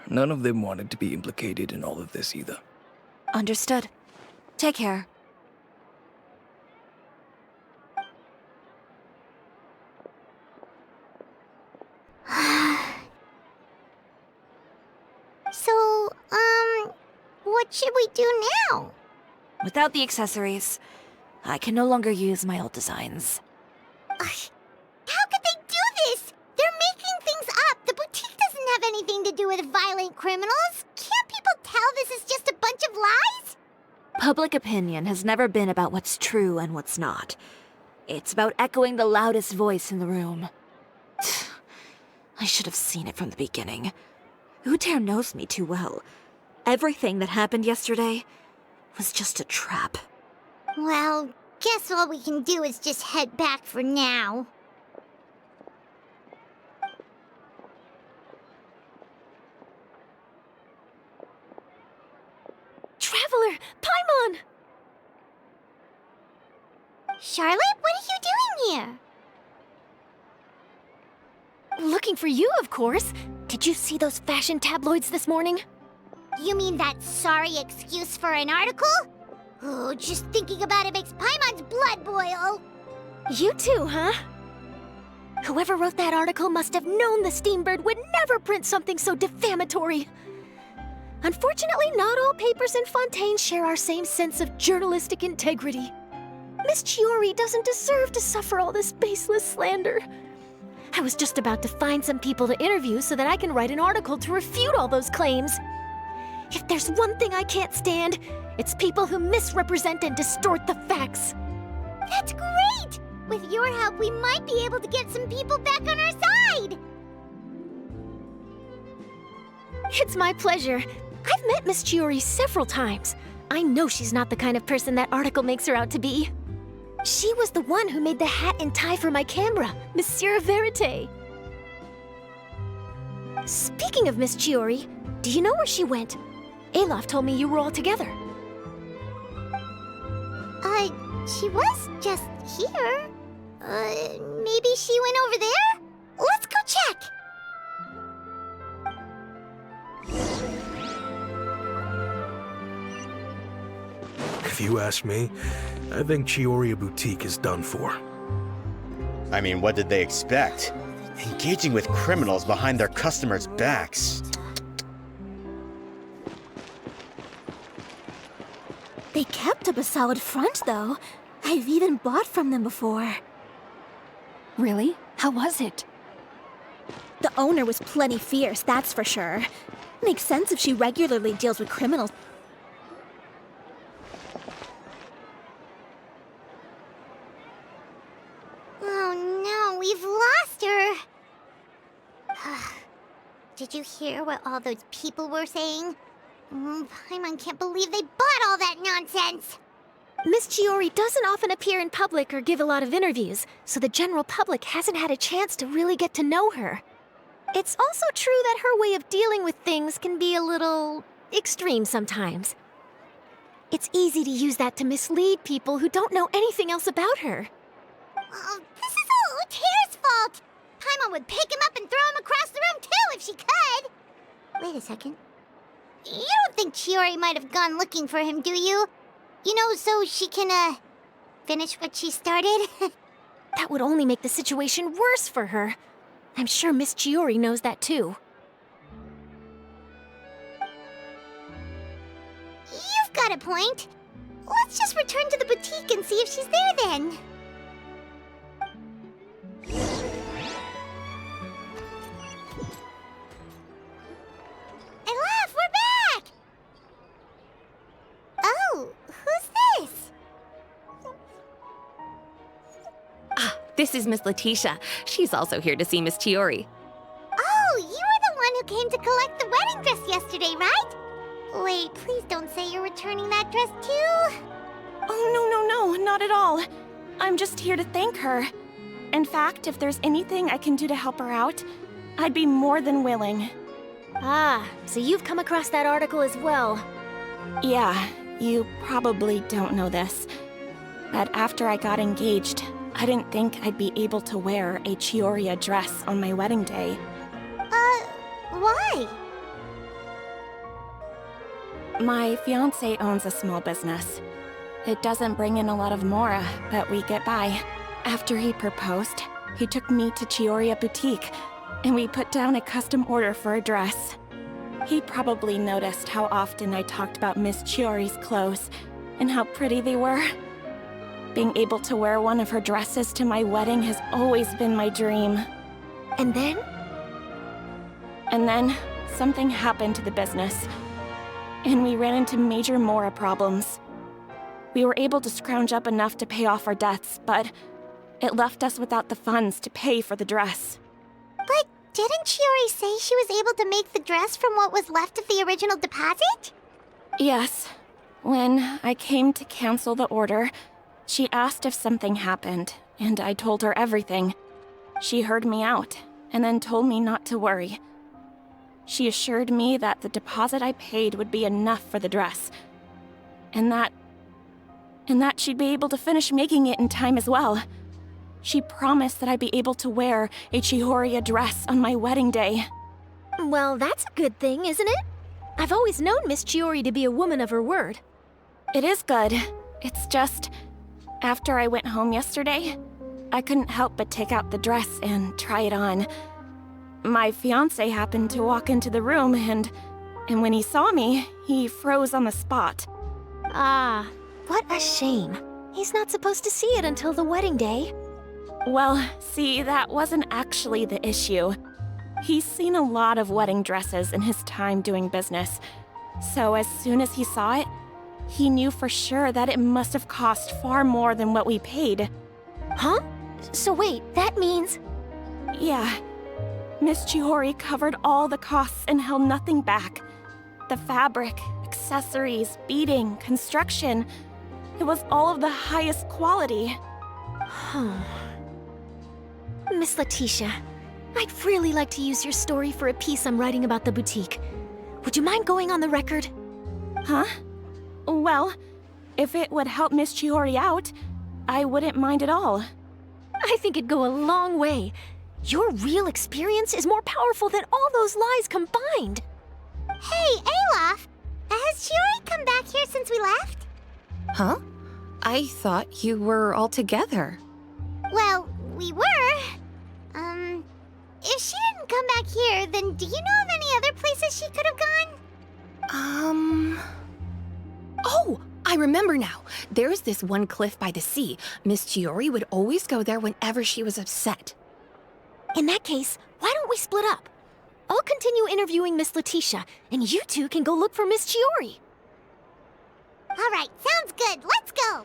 none of them wanted to be implicated in all of this either. Understood. Take care. So, what should we do now? Without the accessories, I can no longer use my old designs. How could they do this? They're making things up. The boutique doesn't have anything to do with violent criminals. Can't people tell this is just a bunch of lies? Public opinion has never been about what's true and what's not. It's about echoing the loudest voice in the room. I should have seen it from the beginning. Uter knows me too well. Everything that happened yesterday was just a trap. Well, guess all we can do is just head back for now. Traveler! Paimon! Charlotte, what are you doing here? Looking for you, of course. Did you see those fashion tabloids this morning? You mean that sorry excuse for an article? Oh, just thinking about it makes Paimon's blood boil. You too, huh? Whoever wrote that article must have known the Steambird would never print something so defamatory. Unfortunately, not all papers in Fontaine share our same sense of journalistic integrity. Miss Chiori doesn't deserve to suffer all this baseless slander. I was just about to find some people to interview so that I can write an article to refute all those claims. If there's one thing I can't stand, it's people who misrepresent and distort the facts. That's great! With your help, we might be able to get some people back on our side! It's my pleasure. I've met Miss Chiori several times. I know she's not the kind of person that article makes her out to be. She was the one who made the hat and tie for my camera, Monsieur Verite. Speaking of Miss Chiori, do you know where she went? Olaf told me you were all together. She was just here. Maybe she went over there? Let's go check! If you ask me, I think Chiori Boutique is done for. I mean, what did they expect? Engaging with criminals behind their customers' backs. They kept up a solid front, though. I've even bought from them before. Really? How was it? The owner was plenty fierce, that's for sure. Makes sense if she regularly deals with criminals. Oh no, we've lost her! Did you hear what all those people were saying? Paimon can't believe they bought all that nonsense! Miss Chiori doesn't often appear in public or give a lot of interviews, so the general public hasn't had a chance to really get to know her. It's also true that her way of dealing with things can be a little extreme sometimes. It's easy to use that to mislead people who don't know anything else about her. Oh, this is all Uter's fault! Paimon would pick him up and throw him across the room too if she could! Wait a second. You don't think Chiori might have gone looking for him, do you? You know, so she can, finish what she started? That would only make the situation worse for her. I'm sure Miss Chiori knows that too. You've got a point. Let's just return to the boutique and see if she's there then. Olaf, we're back! Oh, who's this? This is Miss Letitia. She's also here to see Miss Chiori. Oh, you were the one who came to collect the wedding dress yesterday, right? Wait, please don't say you're returning that dress too. Oh, no, not at all. I'm just here to thank her. In fact, if there's anything I can do to help her out, I'd be more than willing. Ah, so you've come across that article as well. Yeah, you probably don't know this, but after I got engaged, I didn't think I'd be able to wear a Chiori dress on my wedding day. Why? My fiancé owns a small business. It doesn't bring in a lot of mora, but we get by. After he proposed, he took me to Chiori Boutique, and we put down a custom order for a dress. He probably noticed how often I talked about Miss Chiori's clothes, and how pretty they were. Being able to wear one of her dresses to my wedding has always been my dream. And then? And then, something happened to the business, and we ran into major mora problems. We were able to scrounge up enough to pay off our debts, but it left us without the funds to pay for the dress. But didn't Chiori say she was able to make the dress from what was left of the original deposit? Yes. When I came to cancel the order, she asked if something happened, and I told her everything. She heard me out, and then told me not to worry. She assured me that the deposit I paid would be enough for the dress, and that she'd be able to finish making it in time as well. She promised that I'd be able to wear a Chiori dress on my wedding day. Well, that's a good thing, isn't it? I've always known Miss Chiori to be a woman of her word. It is good. It's just, after I went home yesterday, I couldn't help but take out the dress and try it on. My fiancé happened to walk into the room, and when he saw me, he froze on the spot. Ah, what a shame. He's not supposed to see it until the wedding day. Well, see, that wasn't actually the issue. He's seen a lot of wedding dresses in his time doing business. So as soon as he saw it, he knew for sure that it must have cost far more than what we paid. Huh? So wait, that means... Yeah. Miss Chiori covered all the costs and held nothing back. The fabric, accessories, beading, construction. It was all of the highest quality. Miss Letitia, I'd really like to use your story for a piece I'm writing about the boutique. Would you mind going on the record? Huh? Well, if it would help Miss Chiori out, I wouldn't mind at all. I think it'd go a long way. Your real experience is more powerful than all those lies combined. Hey, Olaf! Has Chiori come back here since we left? Huh? I thought you were all together. Well, we were. If she didn't come back here, then do you know of any other places she could have gone? Oh, I remember now. There's this one cliff by the sea. Miss Chiori would always go there whenever she was upset. In that case, why don't we split up? I'll continue interviewing Miss Letitia, and you two can go look for Miss Chiori. All right, sounds good. Let's go.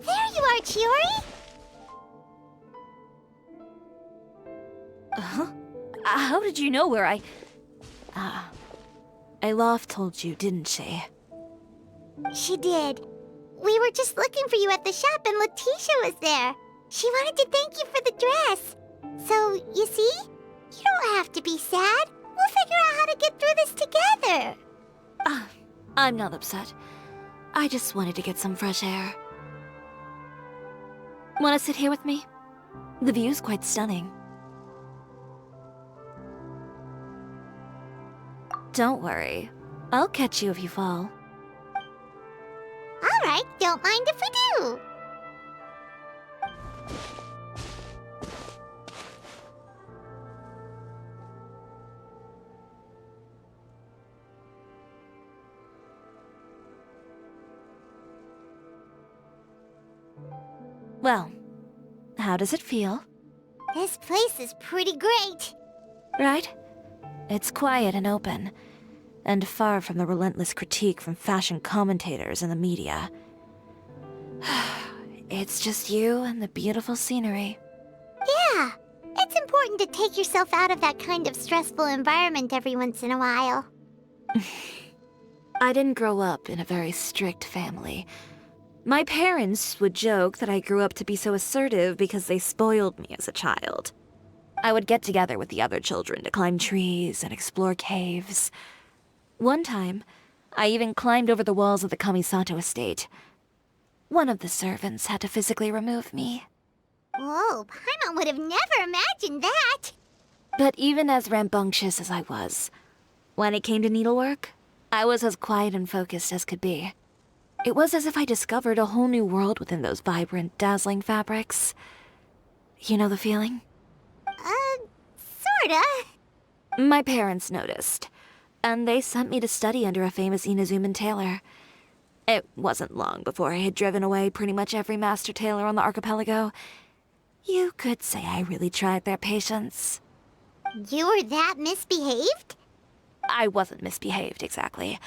There you are, Chiori. How did you know where Olaf told you, didn't she? She did. We were just looking for you at the shop and Letitia was there. She wanted to thank you for the dress. So, you see? You don't have to be sad. We'll figure out how to get through this together. I'm not upset. I just wanted to get some fresh air. Want to sit here with me? The view's quite stunning. Don't worry. I'll catch you if you fall. All right, don't mind if we do. Well, how does it feel? This place is pretty great. Right? It's quiet and open, and far from the relentless critique from fashion commentators and the media. It's just you and the beautiful scenery. Yeah, it's important to take yourself out of that kind of stressful environment every once in a while. I didn't grow up in a very strict family. My parents would joke that I grew up to be so assertive because they spoiled me as a child. I would get together with the other children to climb trees and explore caves. One time, I even climbed over the walls of the Kamisato estate. One of the servants had to physically remove me. Whoa, Paimon would have never imagined that. But even as rambunctious as I was, when it came to needlework, I was as quiet and focused as could be. It was as if I discovered a whole new world within those vibrant, dazzling fabrics. You know the feeling? Sorta. My parents noticed, and they sent me to study under a famous Inazuman tailor. It wasn't long before I had driven away pretty much every master tailor on the archipelago. You could say I really tried their patience. You were that misbehaved? I wasn't misbehaved, exactly.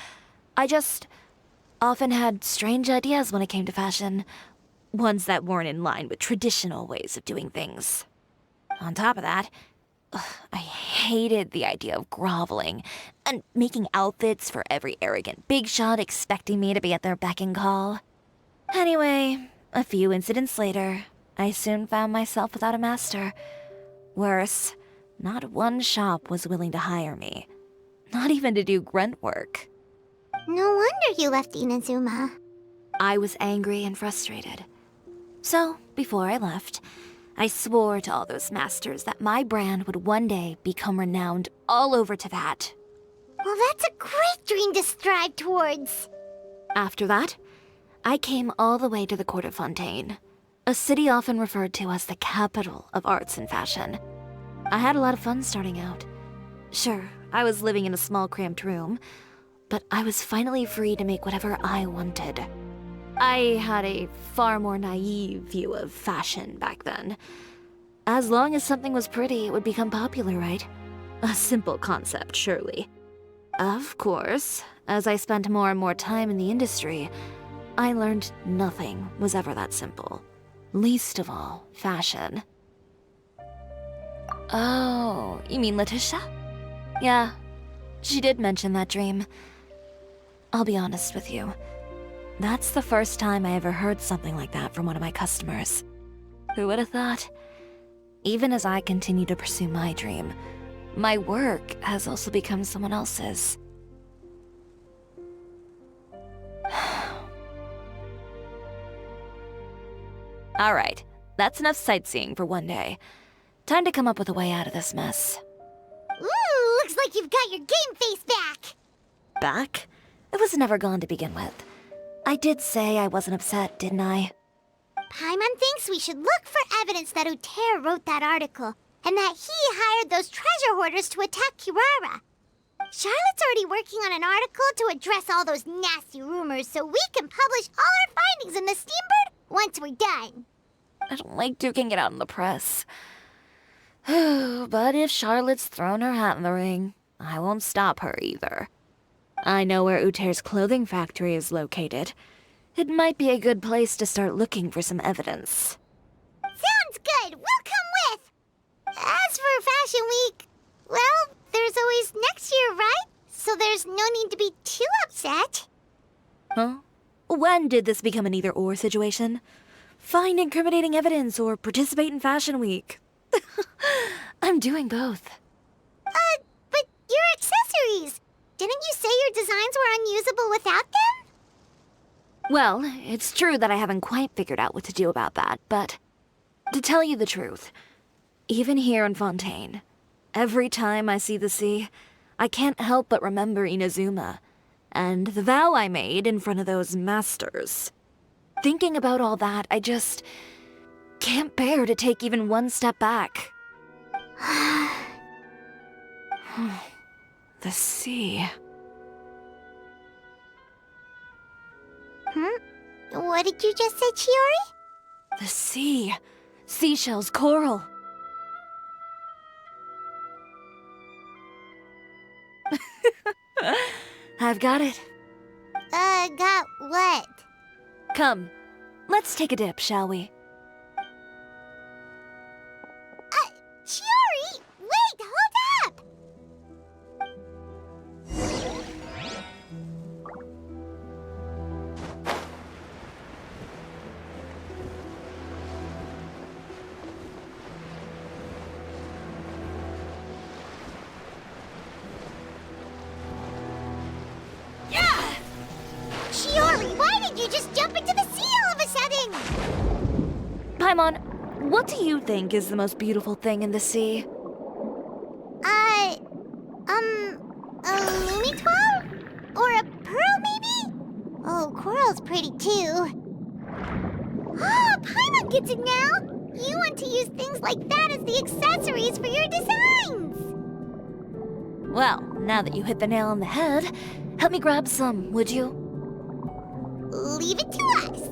I just often had strange ideas when it came to fashion. Ones that weren't in line with traditional ways of doing things. On top of that, I hated the idea of groveling and making outfits for every arrogant big shot expecting me to be at their beck and call. Anyway, a few incidents later, I soon found myself without a master. Worse, not one shop was willing to hire me. Not even to do grunt work. No wonder you left Inazuma. I was angry and frustrated. So, before I left, I swore to all those masters that my brand would one day become renowned all over Teyvat. Well, that's a great dream to strive towards. After that, I came all the way to the court of Fontaine, a city often referred to as the capital of arts and fashion. I had a lot of fun starting out. Sure, I was living in a small cramped room, but I was finally free to make whatever I wanted. I had a far more naive view of fashion back then. As long as something was pretty, it would become popular, right? A simple concept, surely. Of course, as I spent more and more time in the industry, I learned nothing was ever that simple. Least of all, fashion. Oh, you mean Letitia? Yeah, she did mention that dream. I'll be honest with you. That's the first time I ever heard something like that from one of my customers. Who would have thought? Even as I continue to pursue my dream, my work has also become someone else's. Alright, that's enough sightseeing for one day. Time to come up with a way out of this mess. Ooh, looks like you've got your game face back. Back? It was never gone to begin with. I did say I wasn't upset, didn't I? Paimon thinks we should look for evidence that Uter wrote that article, and that he hired those treasure hoarders to attack Kirara. Charlotte's already working on an article to address all those nasty rumors so we can publish all our findings in the Steambird once we're done. I don't like duking it out in the press. But if Charlotte's thrown her hat in the ring, I won't stop her either. I know where Uter's clothing factory is located. It might be a good place to start looking for some evidence. Sounds good. We'll come with. As for Fashion Week, well, there's always next year, right? So there's no need to be too upset. Huh? When did this become an either-or situation? Find incriminating evidence or participate in Fashion Week. I'm doing both. But your accessories! Didn't you say your designs were unusable without them? Well, it's true that I haven't quite figured out what to do about that, but to tell you the truth, even here in Fontaine, every time I see the sea, I can't help but remember Inazuma, and the vow I made in front of those masters. Thinking about all that, I just can't bear to take even one step back. The sea. What did you just say, Chiori? The sea. Seashells, coral. I've got it. Got what? Come, let's take a dip, shall we? Chiori! Wait, hold up! Chiori, why did you just jump into the sea all of a sudden? Paimon, what do you think is the most beautiful thing in the sea? A Lumitoir? Or a pearl, maybe? Oh, coral's pretty too. Oh, Paimon gets it now! You want to use things like that as the accessories for your designs! Well, now that you hit the nail on the head, help me grab some, would you? Leave it to us.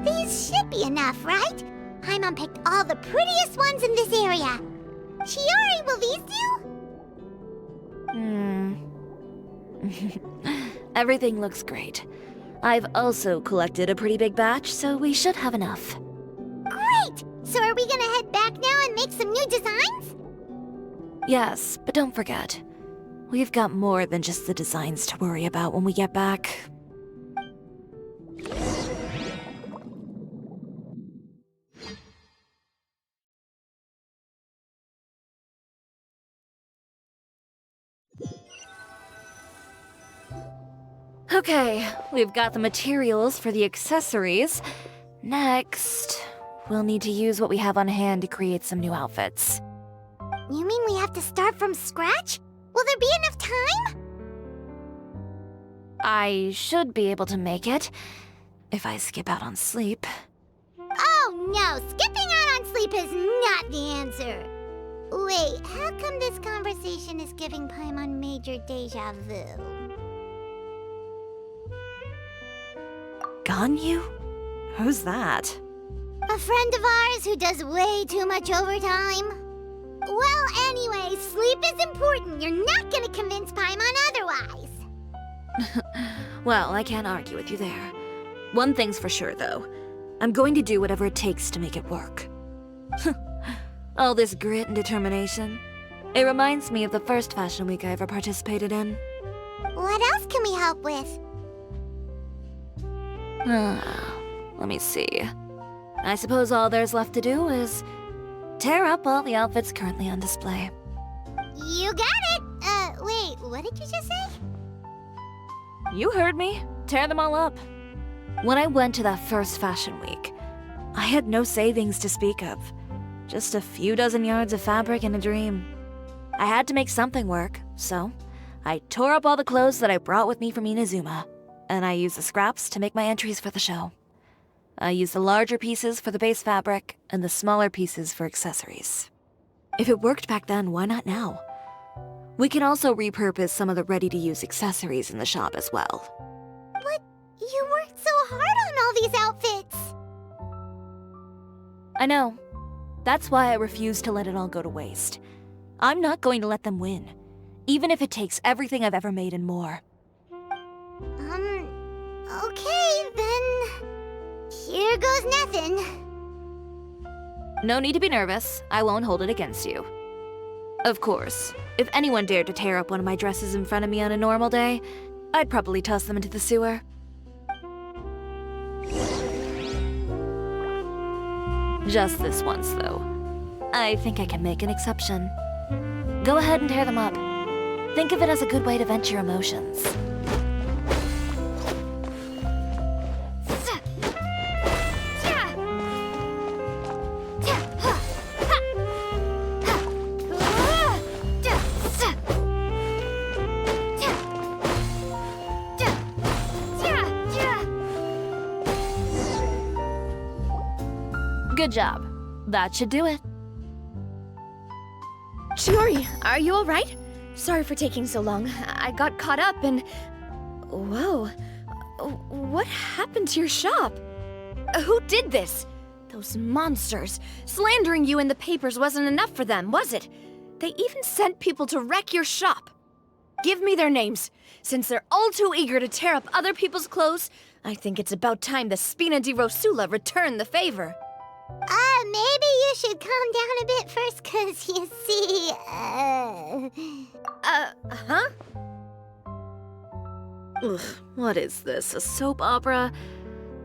These should be enough, right? Paimon picked all the prettiest ones in this area. Chiori, will these do? Everything looks great. I've also collected a pretty big batch, so we should have enough. Great! So are we gonna head back now and make some new designs? Yes, but don't forget, we've got more than just the designs to worry about when we get back. Okay, we've got the materials for the accessories. Next, we'll need to use what we have on hand to create some new outfits. You mean we have to start from scratch? Will there be enough time? I should be able to make it, if I skip out on sleep. Oh no, skipping out on sleep is not the answer. Wait, how come this conversation is giving Paimon major deja vu? Ganyu? Who's that? A friend of ours who does way too much overtime. Well, anyway, sleep is important. You're not gonna convince Paimon otherwise. Well, I can't argue with you there. One thing's for sure, though. I'm going to do whatever it takes to make it work. All this grit and determination. It reminds me of the first fashion week I ever participated in. What else can we help with? Let me see. I suppose all there's left to do is tear up all the outfits currently on display. You got it! Wait, what did you just say? You heard me. Tear them all up. When I went to that first fashion week, I had no savings to speak of. Just a few dozen yards of fabric and a dream. I had to make something work, so I tore up all the clothes that I brought with me from Inazuma, and I used the scraps to make my entries for the show. I used the larger pieces for the base fabric and the smaller pieces for accessories. If it worked back then, why not now? We can also repurpose some of the ready-to-use accessories in the shop as well. But you worked so hard on all these outfits! I know. That's why I refuse to let it all go to waste. I'm not going to let them win, even if it takes everything I've ever made and more. Okay, then... Here goes nothing. No need to be nervous. I won't hold it against you. Of course, if anyone dared to tear up one of my dresses in front of me on a normal day, I'd probably toss them into the sewer. Just this once, though. I think I can make an exception. Go ahead and tear them up. Think of it as a good way to vent your emotions. Good job. That should do it. Chiori, are you alright? Sorry for taking so long. I got caught up and... Whoa. What happened to your shop? Who did this? Those monsters. Slandering you in the papers wasn't enough for them, was it? They even sent people to wreck your shop. Give me their names. Since they're all too eager to tear up other people's clothes, I think it's about time the Spina di Rosula return the favor. Maybe you should calm down a bit first, 'cause you see, Huh? Ugh, what is this, a soap opera?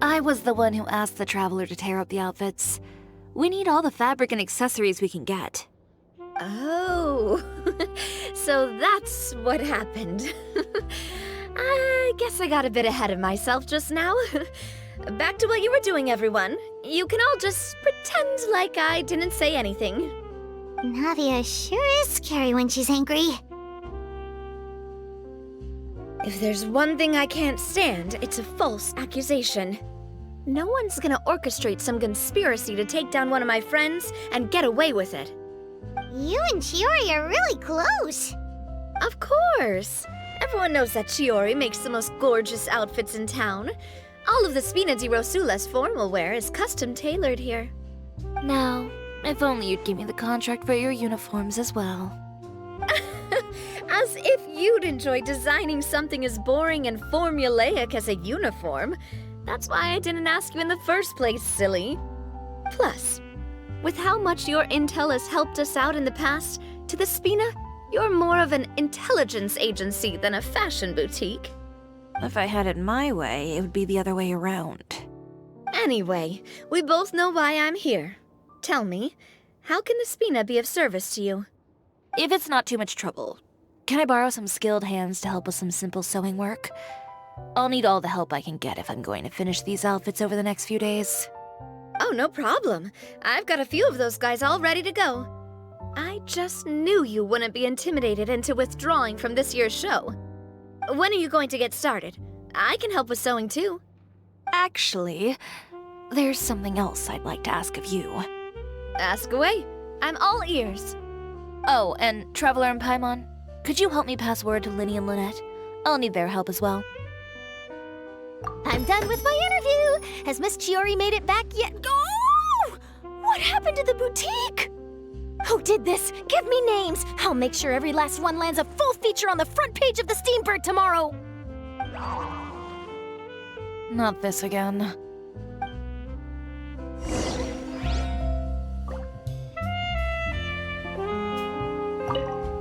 I was the one who asked the traveler to tear up the outfits. We need all the fabric and accessories we can get. Oh, so that's what happened. I guess I got a bit ahead of myself just now. Back to what you were doing, everyone. You can all just pretend like I didn't say anything. Navia sure is scary when she's angry. If there's one thing I can't stand, it's a false accusation. No one's gonna orchestrate some conspiracy to take down one of my friends and get away with it. You and Chiori are really close. Of course. Everyone knows that Chiori makes the most gorgeous outfits in town. All of the Spina di Rosula's formal wear is custom tailored here. Now, if only you'd give me the contract for your uniforms as well. As if you'd enjoy designing something as boring and formulaic as a uniform. That's why I didn't ask you in the first place, silly. Plus, with how much your intel has helped us out in the past, to the Spina, you're more of an intelligence agency than a fashion boutique. If I had it my way, it would be the other way around. Anyway, we both know why I'm here. Tell me, how can the Spina be of service to you? If it's not too much trouble, can I borrow some skilled hands to help with some simple sewing work? I'll need all the help I can get if I'm going to finish these outfits over the next few days. Oh, no problem. I've got a few of those guys all ready to go. I just knew you wouldn't be intimidated into withdrawing from this year's show. When are you going to get started? I can help with sewing too. Actually, there's something else I'd like to ask of you. Ask away. I'm all ears. Oh, and Traveler and Paimon, could you help me pass word to Linny and Lynette? I'll need their help as well. I'm done with my interview! Has Miss Chiori made it back yet? Oh! What happened to the boutique? Who did this? Give me names! I'll make sure every last one lands a full feature on the front page of the Steambird tomorrow! Not this again.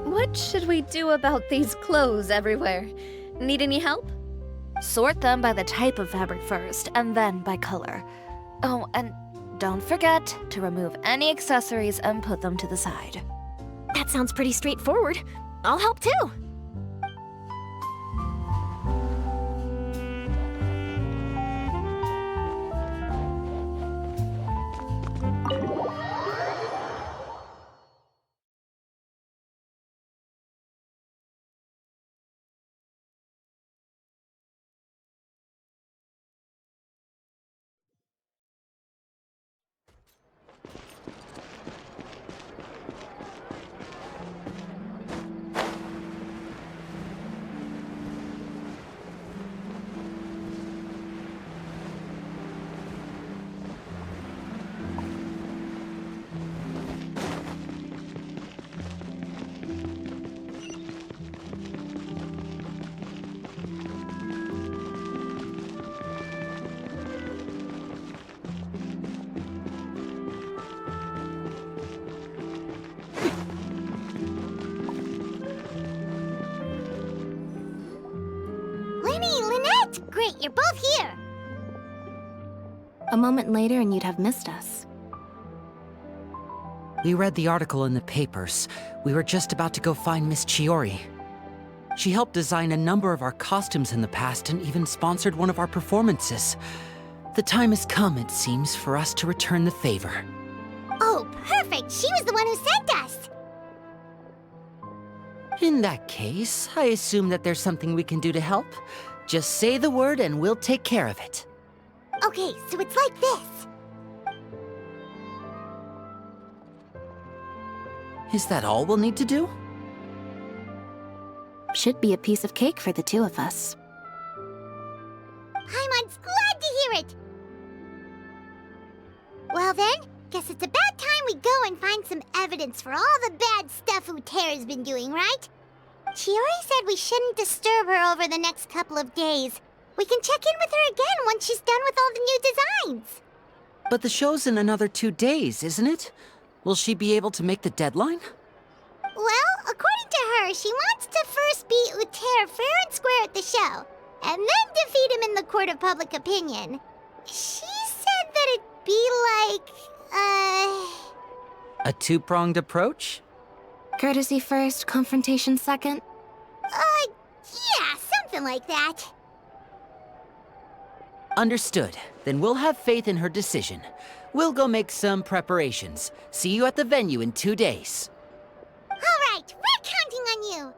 What should we do about these clothes everywhere? Need any help? Sort them by the type of fabric first, and then by color. Oh, and don't forget to remove any accessories and put them to the side. That sounds pretty straightforward. I'll help too! Great, you're both here! A moment later and you'd have missed us. We read the article in the papers. We were just about to go find Miss Chiori. She helped design a number of our costumes in the past and even sponsored one of our performances. The time has come, it seems, for us to return the favor. Oh, perfect! She was the one who sent us! In that case, I assume that there's something we can do to help. Just say the word and we'll take care of it. Okay, so it's like this. Is that all we'll need to do? Should be a piece of cake for the two of us. Paimon's glad to hear it! Well then, guess it's about time we go and find some evidence for all the bad stuff Uterra's been doing, right? Chiori said we shouldn't disturb her over the next couple of days. We can check in with her again once she's done with all the new designs. But the show's in another 2 days, isn't it? Will she be able to make the deadline? Well, according to her, she wants to first beat Uterra fair and square at the show, and then defeat him in the court of public opinion. She said that it'd be like, A two-pronged approach? Courtesy first, confrontation second? Yeah, something like that. Understood. Then we'll have faith in her decision. We'll go make some preparations. See you at the venue in 2 days. All right, we're counting on you.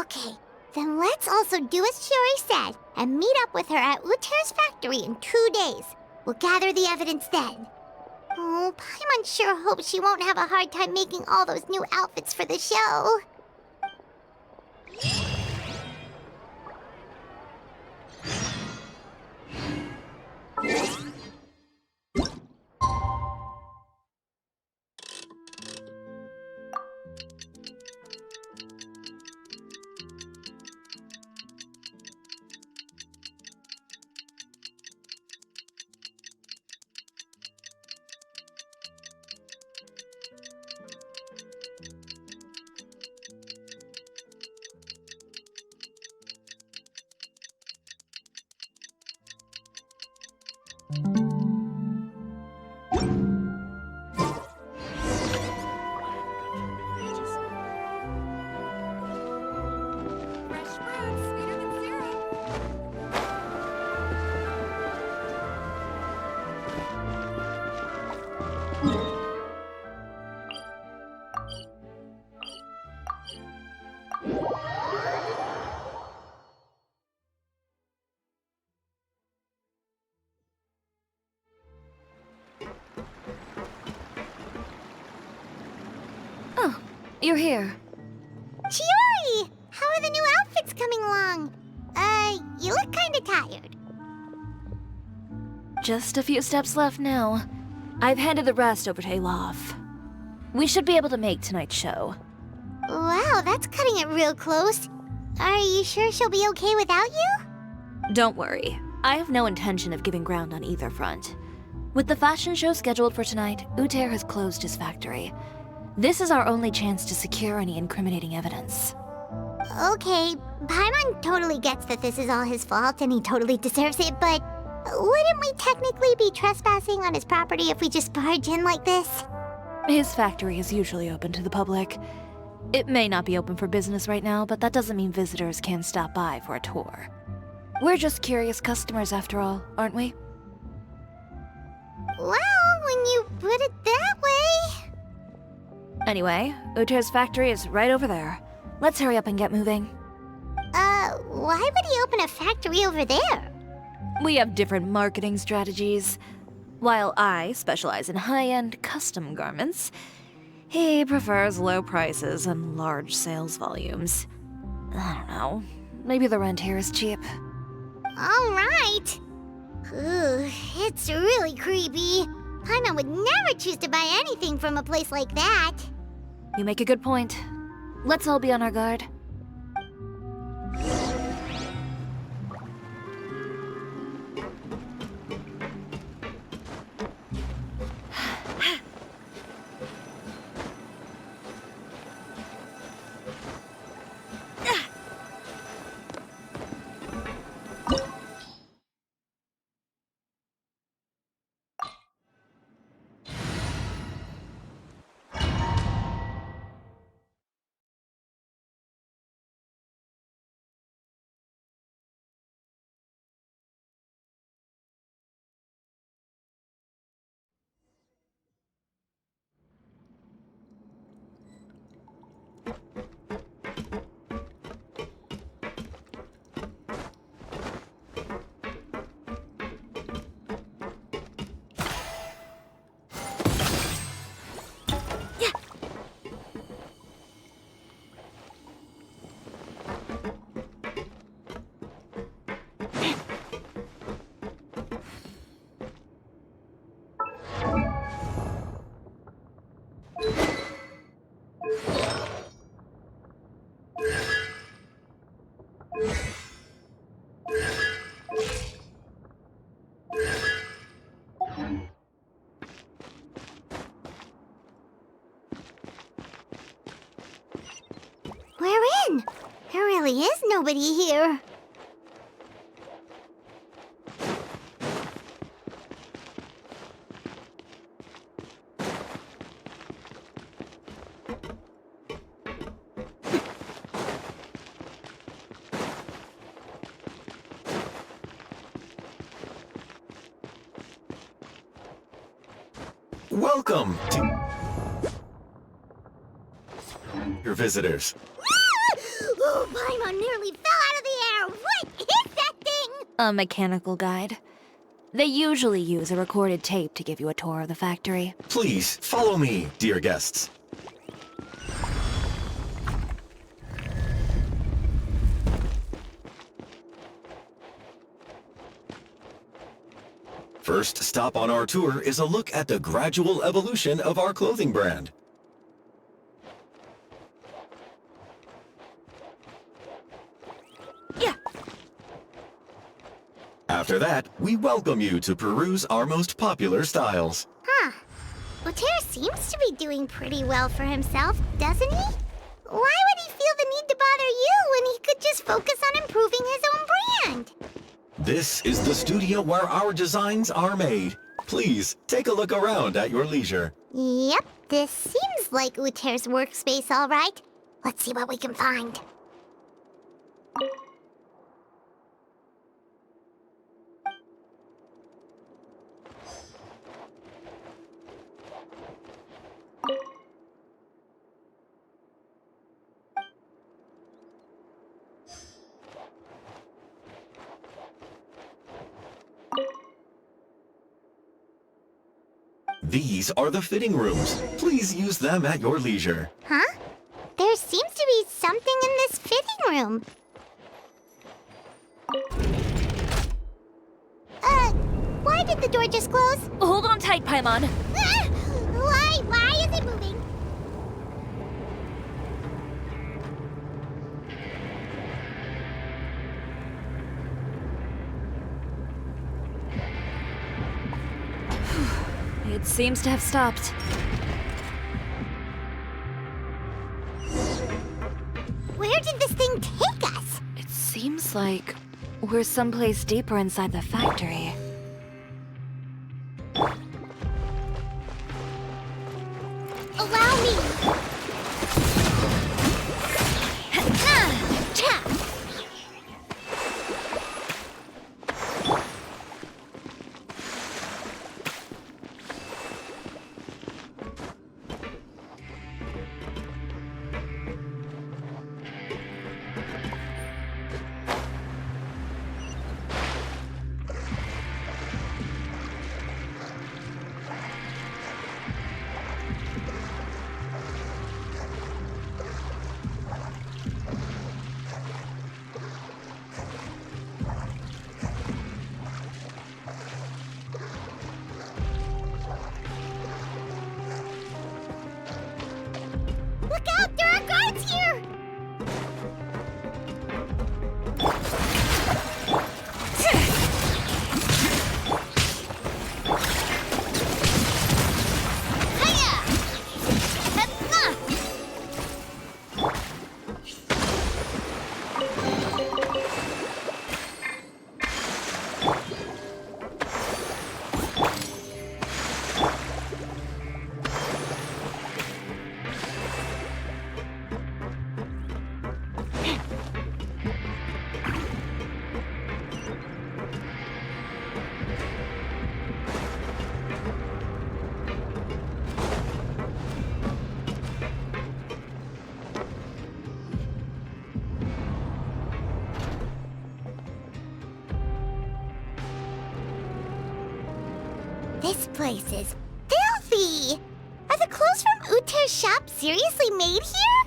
Okay, then let's also do as Chiori said and meet up with her at Uterra's factory in 2 days. We'll gather the evidence then. Oh, Paimon sure hopes she won't have a hard time making all those new outfits for the show. Oh, you're here. Chiori! How are the new outfits coming along? You look kinda tired. Just a few steps left now. I've handed the rest over to Olaf. We should be able to make tonight's show. Wow, that's cutting it real close. Are you sure she'll be okay without you? Don't worry. I have no intention of giving ground on either front. With the fashion show scheduled for tonight, Uter has closed his factory. This is our only chance to secure any incriminating evidence. Okay, Paimon totally gets that this is all his fault and he totally deserves it, but wouldn't we technically be trespassing on his property if we just barge in like this? His factory is usually open to the public. It may not be open for business right now, but that doesn't mean visitors can't stop by for a tour. We're just curious customers after all, aren't we? Well, when you put it that way... Anyway, Uter's factory is right over there. Let's hurry up and get moving. Why would he open a factory over there? We have different marketing strategies. While I specialize in high-end custom garments, he prefers low prices and large sales volumes. I don't know. Maybe the rent here is cheap. All right. Ugh, it's really creepy. Paimon would never choose to buy anything from a place like that. You make a good point. Let's all be on our guard. We're in. There really is nobody here. Welcome to your visitors. Oh, Paimon nearly fell out of the air. What is that thing? A mechanical guide. They usually use a recorded tape to give you a tour of the factory. Please follow me, dear guests. First stop on our tour is a look at the gradual evolution of our clothing brand. Yeah. After that, we welcome you to peruse our most popular styles. Huh. Uter seems to be doing pretty well for himself, doesn't he? Why would he feel the need to bother you when he could just focus on improving his own brand? This is the studio where our designs are made. Please, take a look around at your leisure. Yep, this seems like Uter's workspace, all right. Let's see what we can find. These are the fitting rooms. Please use them at your leisure. Huh? There seems to be something in this fitting room. Why did the door just close? Hold on tight, Paimon. Ah! Why is it moving? It seems to have stopped. Where did this thing take us? It seems like we're someplace deeper inside the factory. Allow me. Look out! There are guards here! This place is filthy! Are the clothes from Uter's shop seriously made here?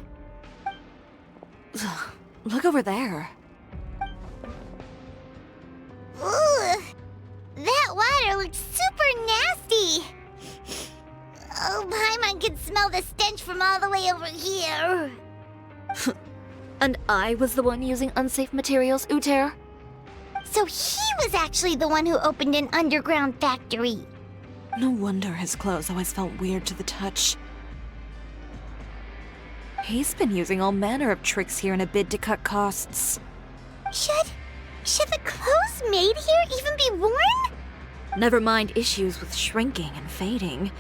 Look over there. Ugh! That water looks super nasty! Oh, Paimon can smell the stench from all the way over here. And I was the one using unsafe materials, Uter? So he was actually the one who opened an underground factory. No wonder his clothes always felt weird to the touch. He's been using all manner of tricks here in a bid to cut costs. Should the clothes made here even be worn? Never mind issues with shrinking and fading.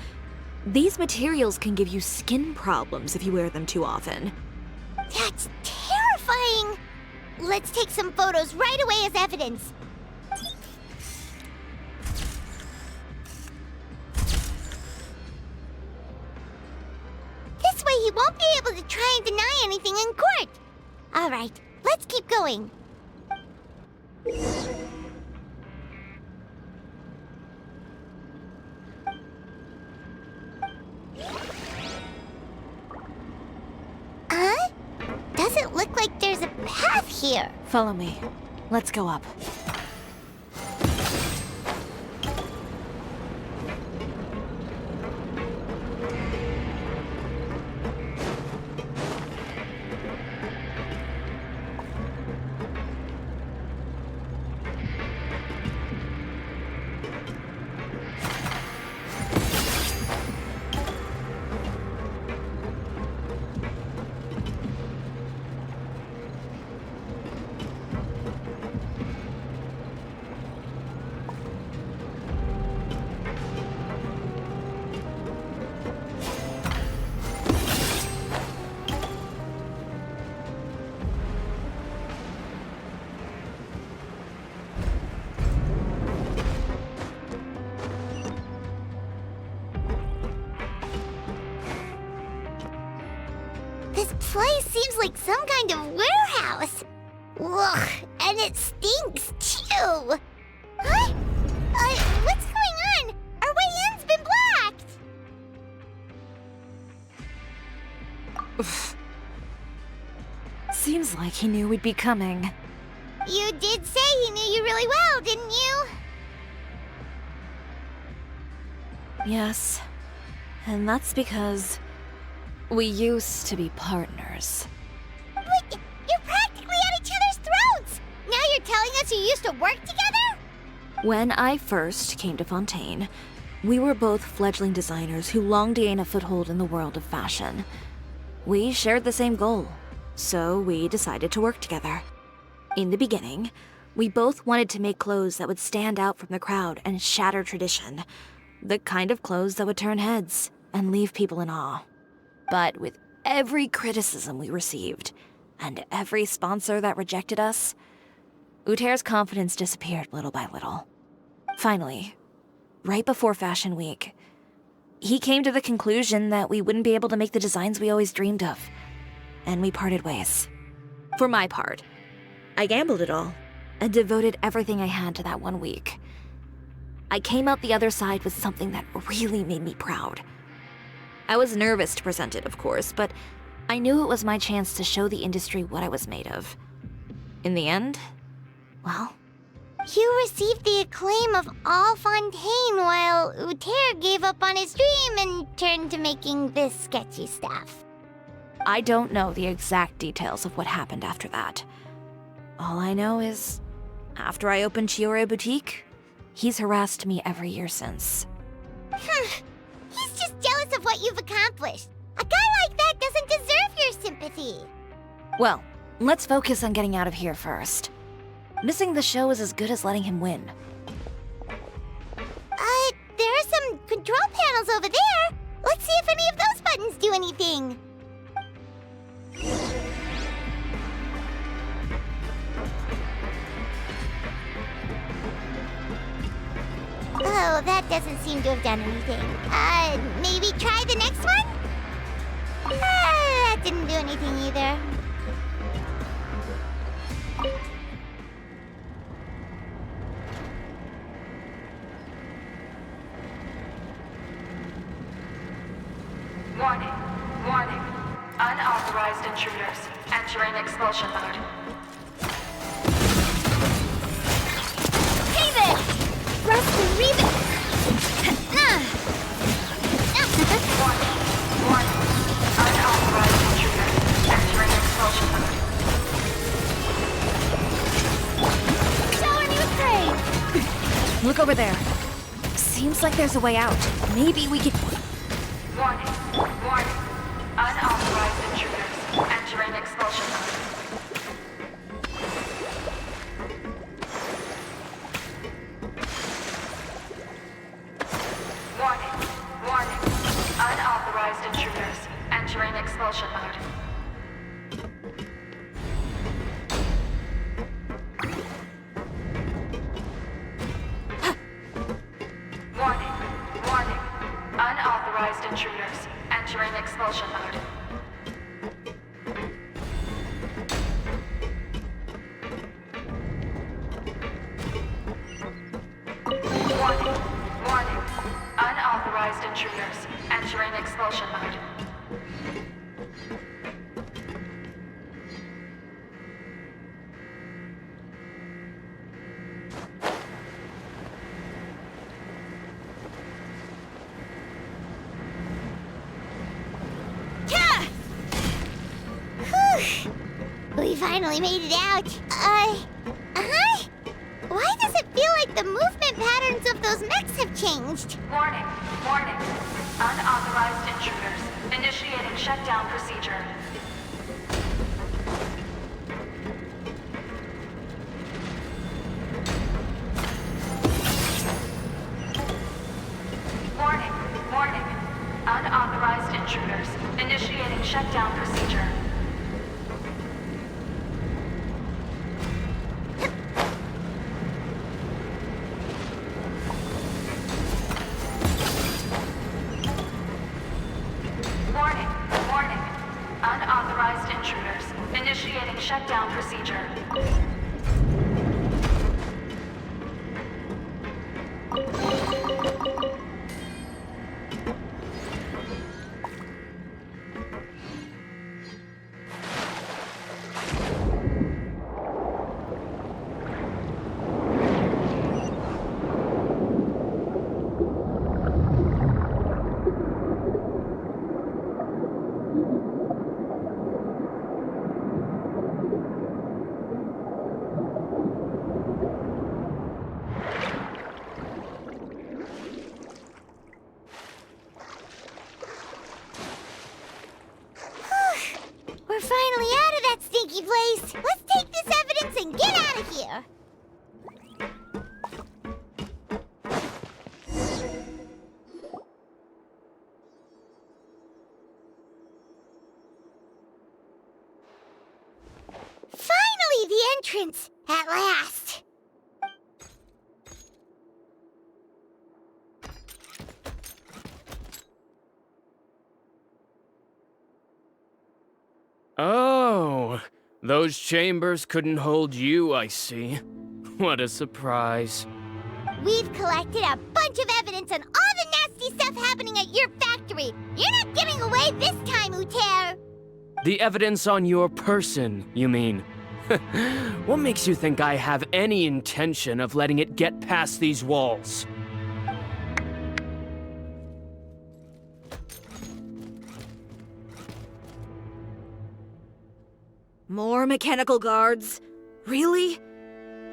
These materials can give you skin problems if you wear them too often. That's terrifying! Let's take some photos right away as evidence. This way he won't be able to try and deny anything in court. All right, let's keep going. Doesn't look like there's a path here. Follow me. Let's go up. This place seems like some kind of warehouse. Ugh, and it stinks too. Huh? What's going on? Our way in's been blocked. Seems like he knew we'd be coming. You did say he knew you really well, didn't you? Yes. And that's because we used to be partners. But you're practically at each other's throats! Now you're telling us you used to work together? When I first came to Fontaine, we were both fledgling designers who longed to gain a foothold in the world of fashion. We shared the same goal, so we decided to work together. In the beginning, we both wanted to make clothes that would stand out from the crowd and shatter tradition. The kind of clothes that would turn heads and leave people in awe. But with every criticism we received, and every sponsor that rejected us, Uter's confidence disappeared little by little. Finally, right before Fashion Week, he came to the conclusion that we wouldn't be able to make the designs we always dreamed of, and we parted ways. For my part, I gambled it all and devoted everything I had to that 1 week. I came out the other side with something that really made me proud. I was nervous to present it, of course, but I knew it was my chance to show the industry what I was made of. In the end, well... You received the acclaim of all Fontaine while Uter gave up on his dream and turned to making this sketchy stuff. I don't know the exact details of what happened after that. All I know is, after I opened Chiori Boutique, he's harassed me every year since. He's just jealous of what you've accomplished. A guy like that doesn't deserve your sympathy. Well, let's focus on getting out of here first. Missing the show is as good as letting him win. There are some control panels over there. Let's see if any of those buttons do anything. Oh, that doesn't seem to have done anything. Maybe try the next one? That didn't do anything either. Warning, warning. Unauthorized intruders entering expulsion mode. Hey there! Rust and Reba! Warning, warning. Unauthorized intruders entering expulsion mode. Show her new trade! Look over there. Seems like there's a way out. Maybe we could... Warning, warning. Unauthorized intruders entering expulsion mode. Warning, warning. Unauthorized intruders entering expulsion mode. Warning, warning. Unauthorized intruders entering expulsion mode. Warning, warning. Unauthorized intruders entering expulsion mode. We finally made it out. Why does it feel like the movement patterns of those mechs have changed? Warning, warning. Unauthorized intruders initiating shutdown procedure. Warning, warning. Unauthorized intruders initiating shutdown procedure. Warning, warning. entrance, at last. Oh, those chambers couldn't hold you, I see. What a surprise. We've collected a bunch of evidence on all the nasty stuff happening at your factory. You're not getting away this time, Uter. The evidence on your person, you mean? What makes you think I have any intention of letting it get past these walls? More mechanical guards? Really?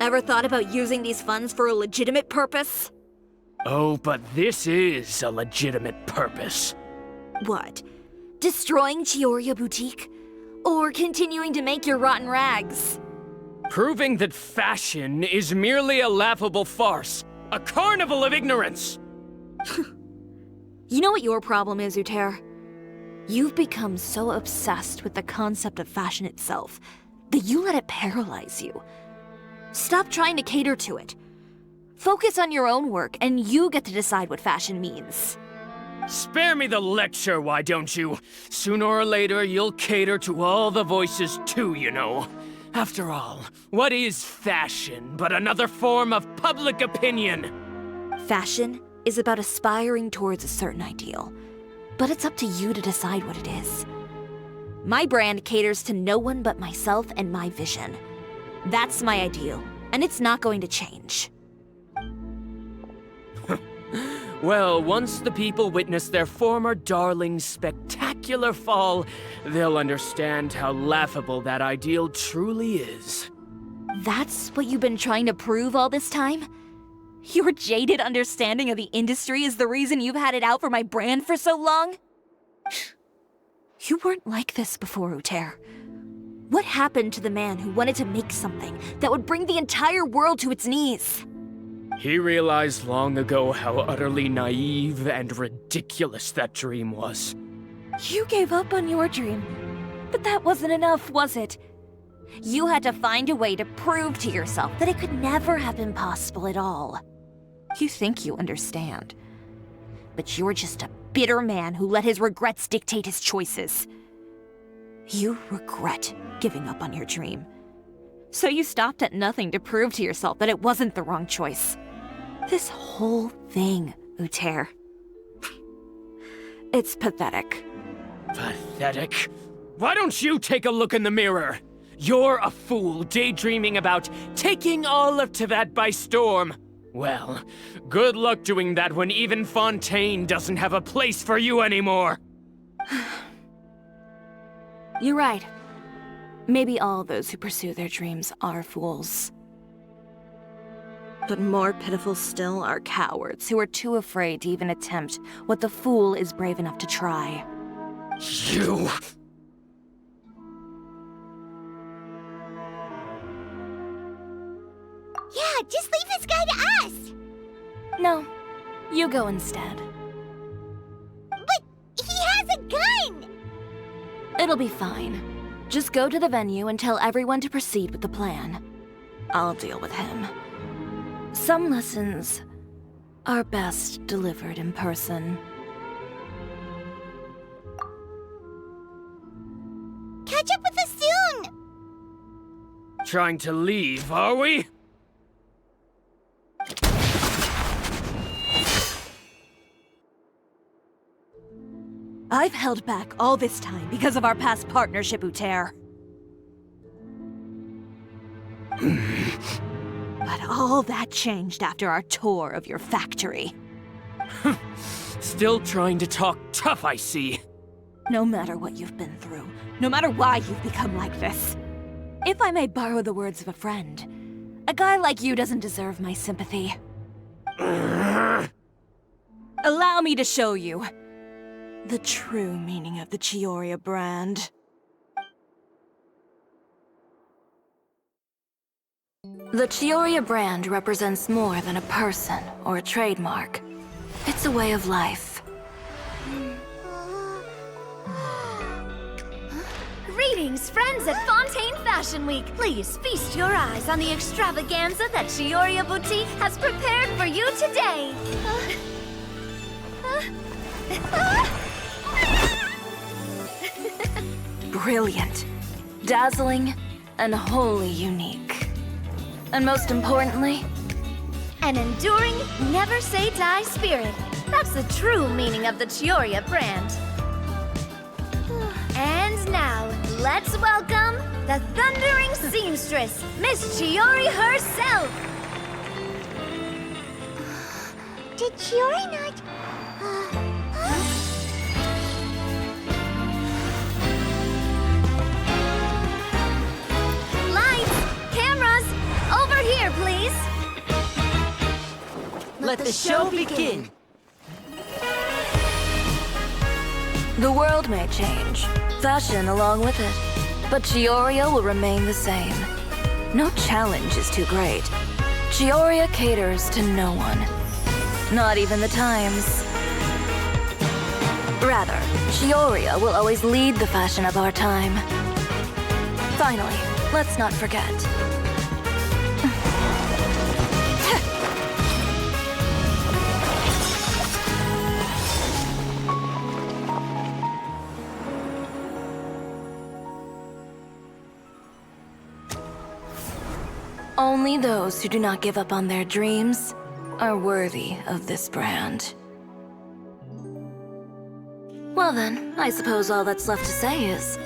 Ever thought about using these funds for a legitimate purpose? Oh, but this is a legitimate purpose. What? Destroying Chiori Boutique? Or continuing to make your rotten rags? Proving that fashion is merely a laughable farce. A carnival of ignorance! You know what your problem is, Uter? You've become so obsessed with the concept of fashion itself that you let it paralyze you. Stop trying to cater to it. Focus on your own work, and you get to decide what fashion means. Spare me the lecture, why don't you? Sooner or later, you'll cater to all the voices too, you know. After all, what is fashion but another form of public opinion? Fashion is about aspiring towards a certain ideal, but it's up to you to decide what it is. My brand caters to no one but myself and my vision. That's my ideal, and it's not going to change. Well, once the people witness their former darling's spectacular fall, they'll understand how laughable that ideal truly is. That's what you've been trying to prove all this time? Your jaded understanding of the industry is the reason you've had it out for my brand for so long? You weren't like this before, Uter. What happened to the man who wanted to make something that would bring the entire world to its knees? He realized long ago how utterly naive and ridiculous that dream was. You gave up on your dream, but that wasn't enough, was it? You had to find a way to prove to yourself that it could never have been possible at all. You think you understand, but you're just a bitter man who let his regrets dictate his choices. You regret giving up on your dream. So you stopped at nothing to prove to yourself that it wasn't the wrong choice. This whole thing, Uter. It's pathetic. Pathetic? Why don't you take a look in the mirror? You're a fool daydreaming about taking all of Teyvat by storm. Well, good luck doing that when even Fontaine doesn't have a place for you anymore. You're right. Maybe all those who pursue their dreams are fools. But more pitiful still are cowards who are too afraid to even attempt what the fool is brave enough to try. You... Yeah, just leave this guy to us! No, you go instead. But he has a gun! It'll be fine. Just go to the venue and tell everyone to proceed with the plan. I'll deal with him. Some lessons are best delivered in person. Catch up with us soon! Trying to leave, are we? I've held back all this time because of our past partnership, Uter. But all that changed after our tour of your factory. Still trying to talk tough, I see. No matter what you've been through, no matter why you've become like this, if I may borrow the words of a friend, a guy like you doesn't deserve my sympathy. Allow me to show you the true meaning of the Chiori brand. The Chiori brand represents more than a person or a trademark. It's a way of life. Greetings, friends at Fontaine Fashion Week. Please feast your eyes on the extravaganza that Chiori Boutique has prepared for you today. Brilliant, dazzling, and wholly unique. And most importantly, An enduring, never-say-die spirit. That's the true meaning of the Chiori brand. And now, let's welcome the thundering seamstress, Miss Chiori herself! Did Chiori not... Lights! Cameras! Over here, please! Let the show begin! the world may change, fashion along with it, but Chiori will remain the same. No challenge is too great. Chiori caters to no one. Not even the times. Rather, Chiori will always lead the fashion of our time. Finally, let's not forget. Only those who do not give up on their dreams are worthy of this brand. Well then, I suppose all that's left to say is,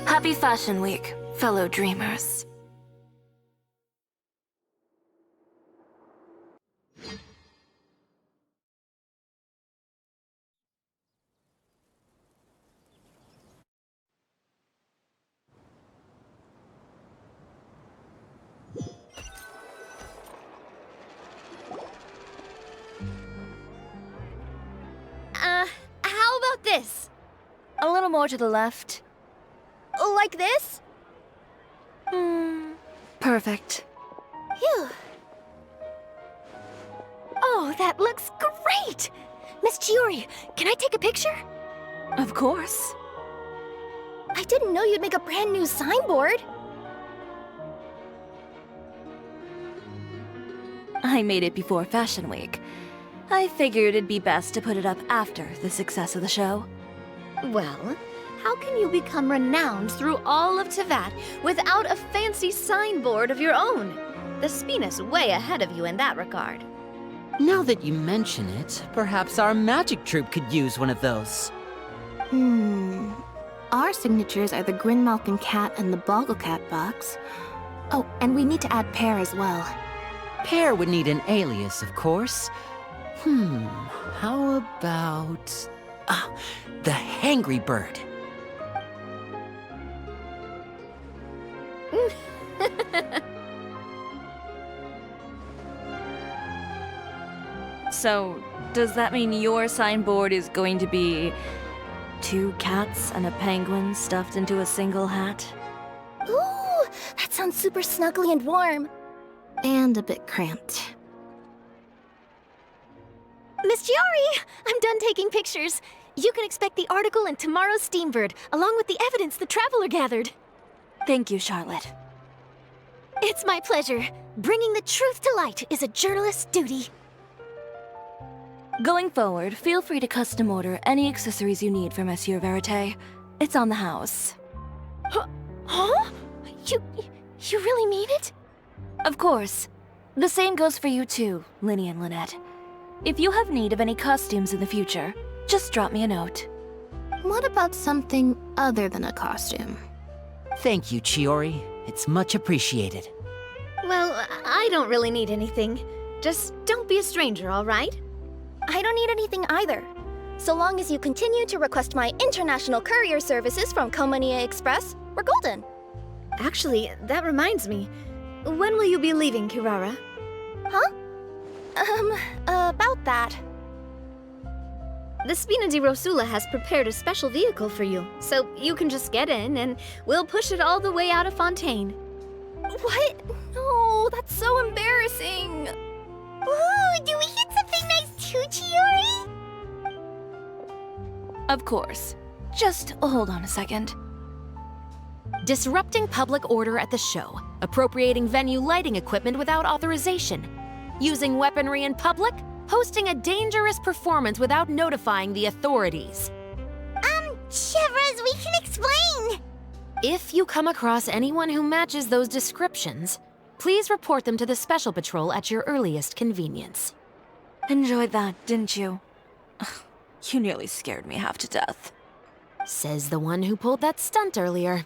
Happy Fashion Week, fellow dreamers. How about this? A little more to the left. Like this? Perfect. Phew. Oh, that looks great! Miss Chiori, can I take a picture? Of course. I didn't know you'd make a brand new signboard. I made it before Fashion Week. I figured it'd be best to put it up after the success of the show. Well, how can you become renowned through all of Tevat without a fancy signboard of your own? The Spina's way ahead of you in that regard. Now that you mention it, perhaps our magic troupe could use one of those. Our signatures are the Grinmalkin Cat and the Bogglecat box. Oh, and we need to add Pear as well. Pear would need an alias, of course. How about... the Hangry Bird. So, does that mean your signboard is going to be 2 cats and a penguin stuffed into a single hat? Ooh, that sounds super snuggly and warm. And a bit cramped. Miss Chiori, I'm done taking pictures. You can expect the article in tomorrow's Steambird, along with the evidence the Traveler gathered. Thank you, Charlotte. It's my pleasure. Bringing the truth to light is a journalist's duty. Going forward, feel free to custom order any accessories you need for Monsieur Verite. It's on the house. Huh? You really mean it? Of course. The same goes for you too, Linny and Lynette. If you have need of any costumes in the future, just drop me a note. What about something other than a costume? Thank you, Chiori. It's much appreciated. Well, I don't really need anything. Just don't be a stranger, all right? I don't need anything either. So long as you continue to request my international courier services from Komania Express, we're golden. Actually, that reminds me. When will you be leaving, Kirara? Huh? About that. The Spina di Rosula has prepared a special vehicle for you, so you can just get in and we'll push it all the way out of Fontaine. What? No, that's so embarrassing. Ooh, do we get something nice too, Chiori? Of course. Just hold on a second. disrupting public order at the show, appropriating venue lighting equipment without authorization, using weaponry in public, hosting a dangerous performance without notifying the authorities. Chevrolet, we can explain! If you come across anyone who matches those descriptions, please report them to the Special Patrol at your earliest convenience. Enjoyed that, didn't you? Ugh, you nearly scared me half to death. Says the one who pulled that stunt earlier.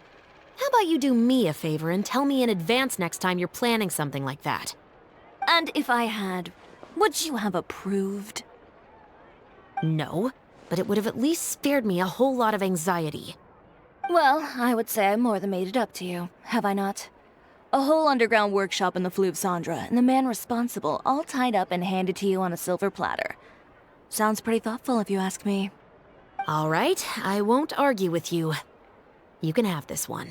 How about you do me a favor and tell me in advance next time you're planning something like that? And if I had, would you have approved? No, but it would have at least spared me a whole lot of anxiety. Well, I would say I more than made it up to you, have I not? A whole underground workshop in the Fleuve Cendra, and the man responsible all tied up and handed to you on a silver platter. Sounds pretty thoughtful if you ask me. All right, I won't argue with you. You can have this one.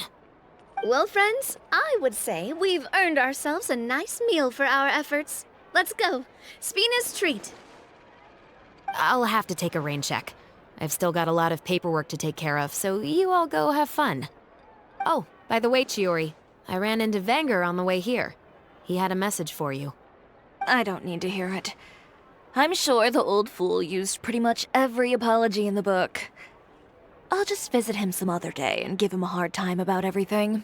Well, friends, I would say we've earned ourselves a nice meal for our efforts. Let's go. Spina's treat. I'll have to take a rain check. I've still got a lot of paperwork to take care of, so you all go have fun. Oh, by the way, Chiori, I ran into Vanger on the way here. He had a message for you. I don't need to hear it. I'm sure the old fool used pretty much every apology in the book. I'll just visit him some other day and give him a hard time about everything.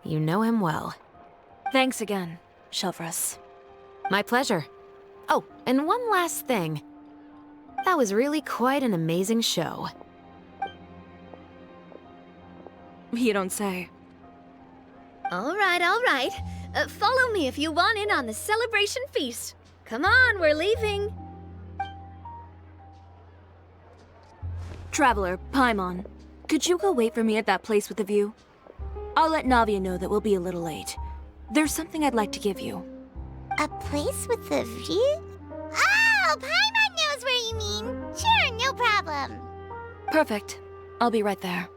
You know him well. Thanks again, Shelvrus. My pleasure. Oh, and one last thing. That was really quite an amazing show. You don't say. All right, all right. Follow me if you want in on the celebration feast. Come on, we're leaving. Traveler, Paimon, could you go wait for me at that place with the view? I'll let Navia know that we'll be a little late. There's something I'd like to give you. A place with a view? Oh, Paimon knows where you mean. Sure, no problem. Perfect. I'll be right there.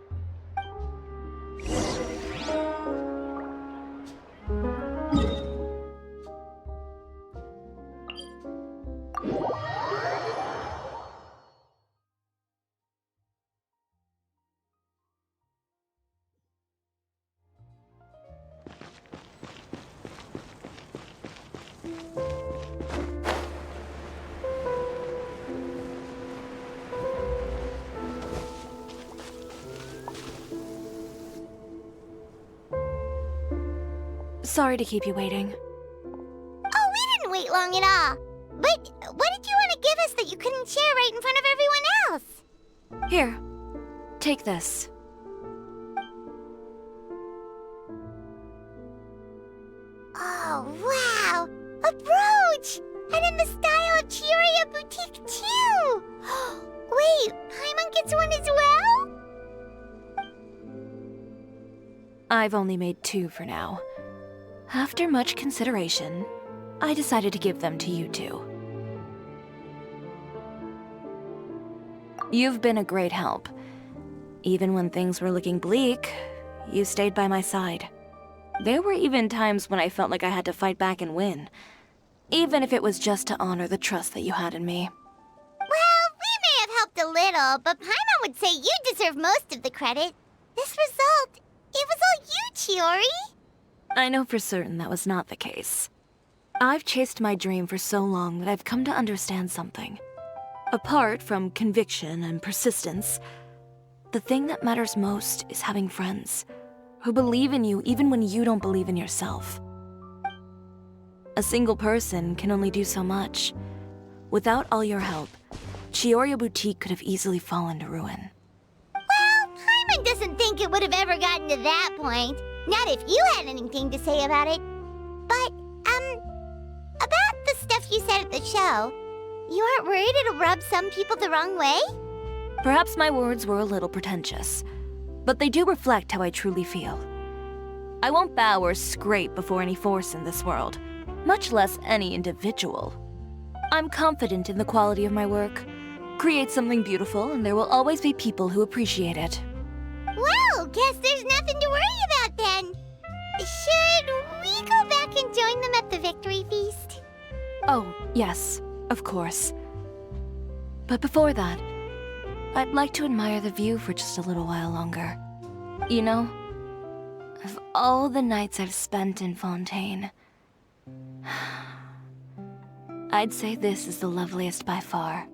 Sorry to keep you waiting. Oh, we didn't wait long at all. But what did you want to give us that you couldn't share right in front of everyone else? Here, take this. Oh, wow! A brooch! And in the style of Chiori Boutique, too! Wait, Paimon gets one as well? I've only made 2 for now. After much consideration, I decided to give them to you two. You've been a great help. Even when things were looking bleak, you stayed by my side. There were even times when I felt like I had to fight back and win, even if it was just to honor the trust that you had in me. Well, we may have helped a little, but Paimon would say you deserve most of the credit. This result, it was all you, Chiori. I know for certain that was not the case. I've chased my dream for so long that I've come to understand something. Apart from conviction and persistence, the thing that matters most is having friends who believe in you even when you don't believe in yourself. A single person can only do so much. Without all your help, Chiori Boutique could have easily fallen to ruin. Well, Paimon doesn't think it would have ever gotten to that point. Not if you had anything to say about it. But, about the stuff you said at the show, you aren't worried it'll rub some people the wrong way? Perhaps my words were a little pretentious, but they do reflect how I truly feel. I won't bow or scrape before any force in this world, much less any individual. I'm confident in the quality of my work. Create something beautiful, and there will always be people who appreciate it. Well, guess there's nothing to worry about then. Should we go back and join them at the victory feast? Oh, yes, of course. But before that, I'd like to admire the view for just a little while longer. You know, of all the nights I've spent in Fontaine, I'd say this is the loveliest by far.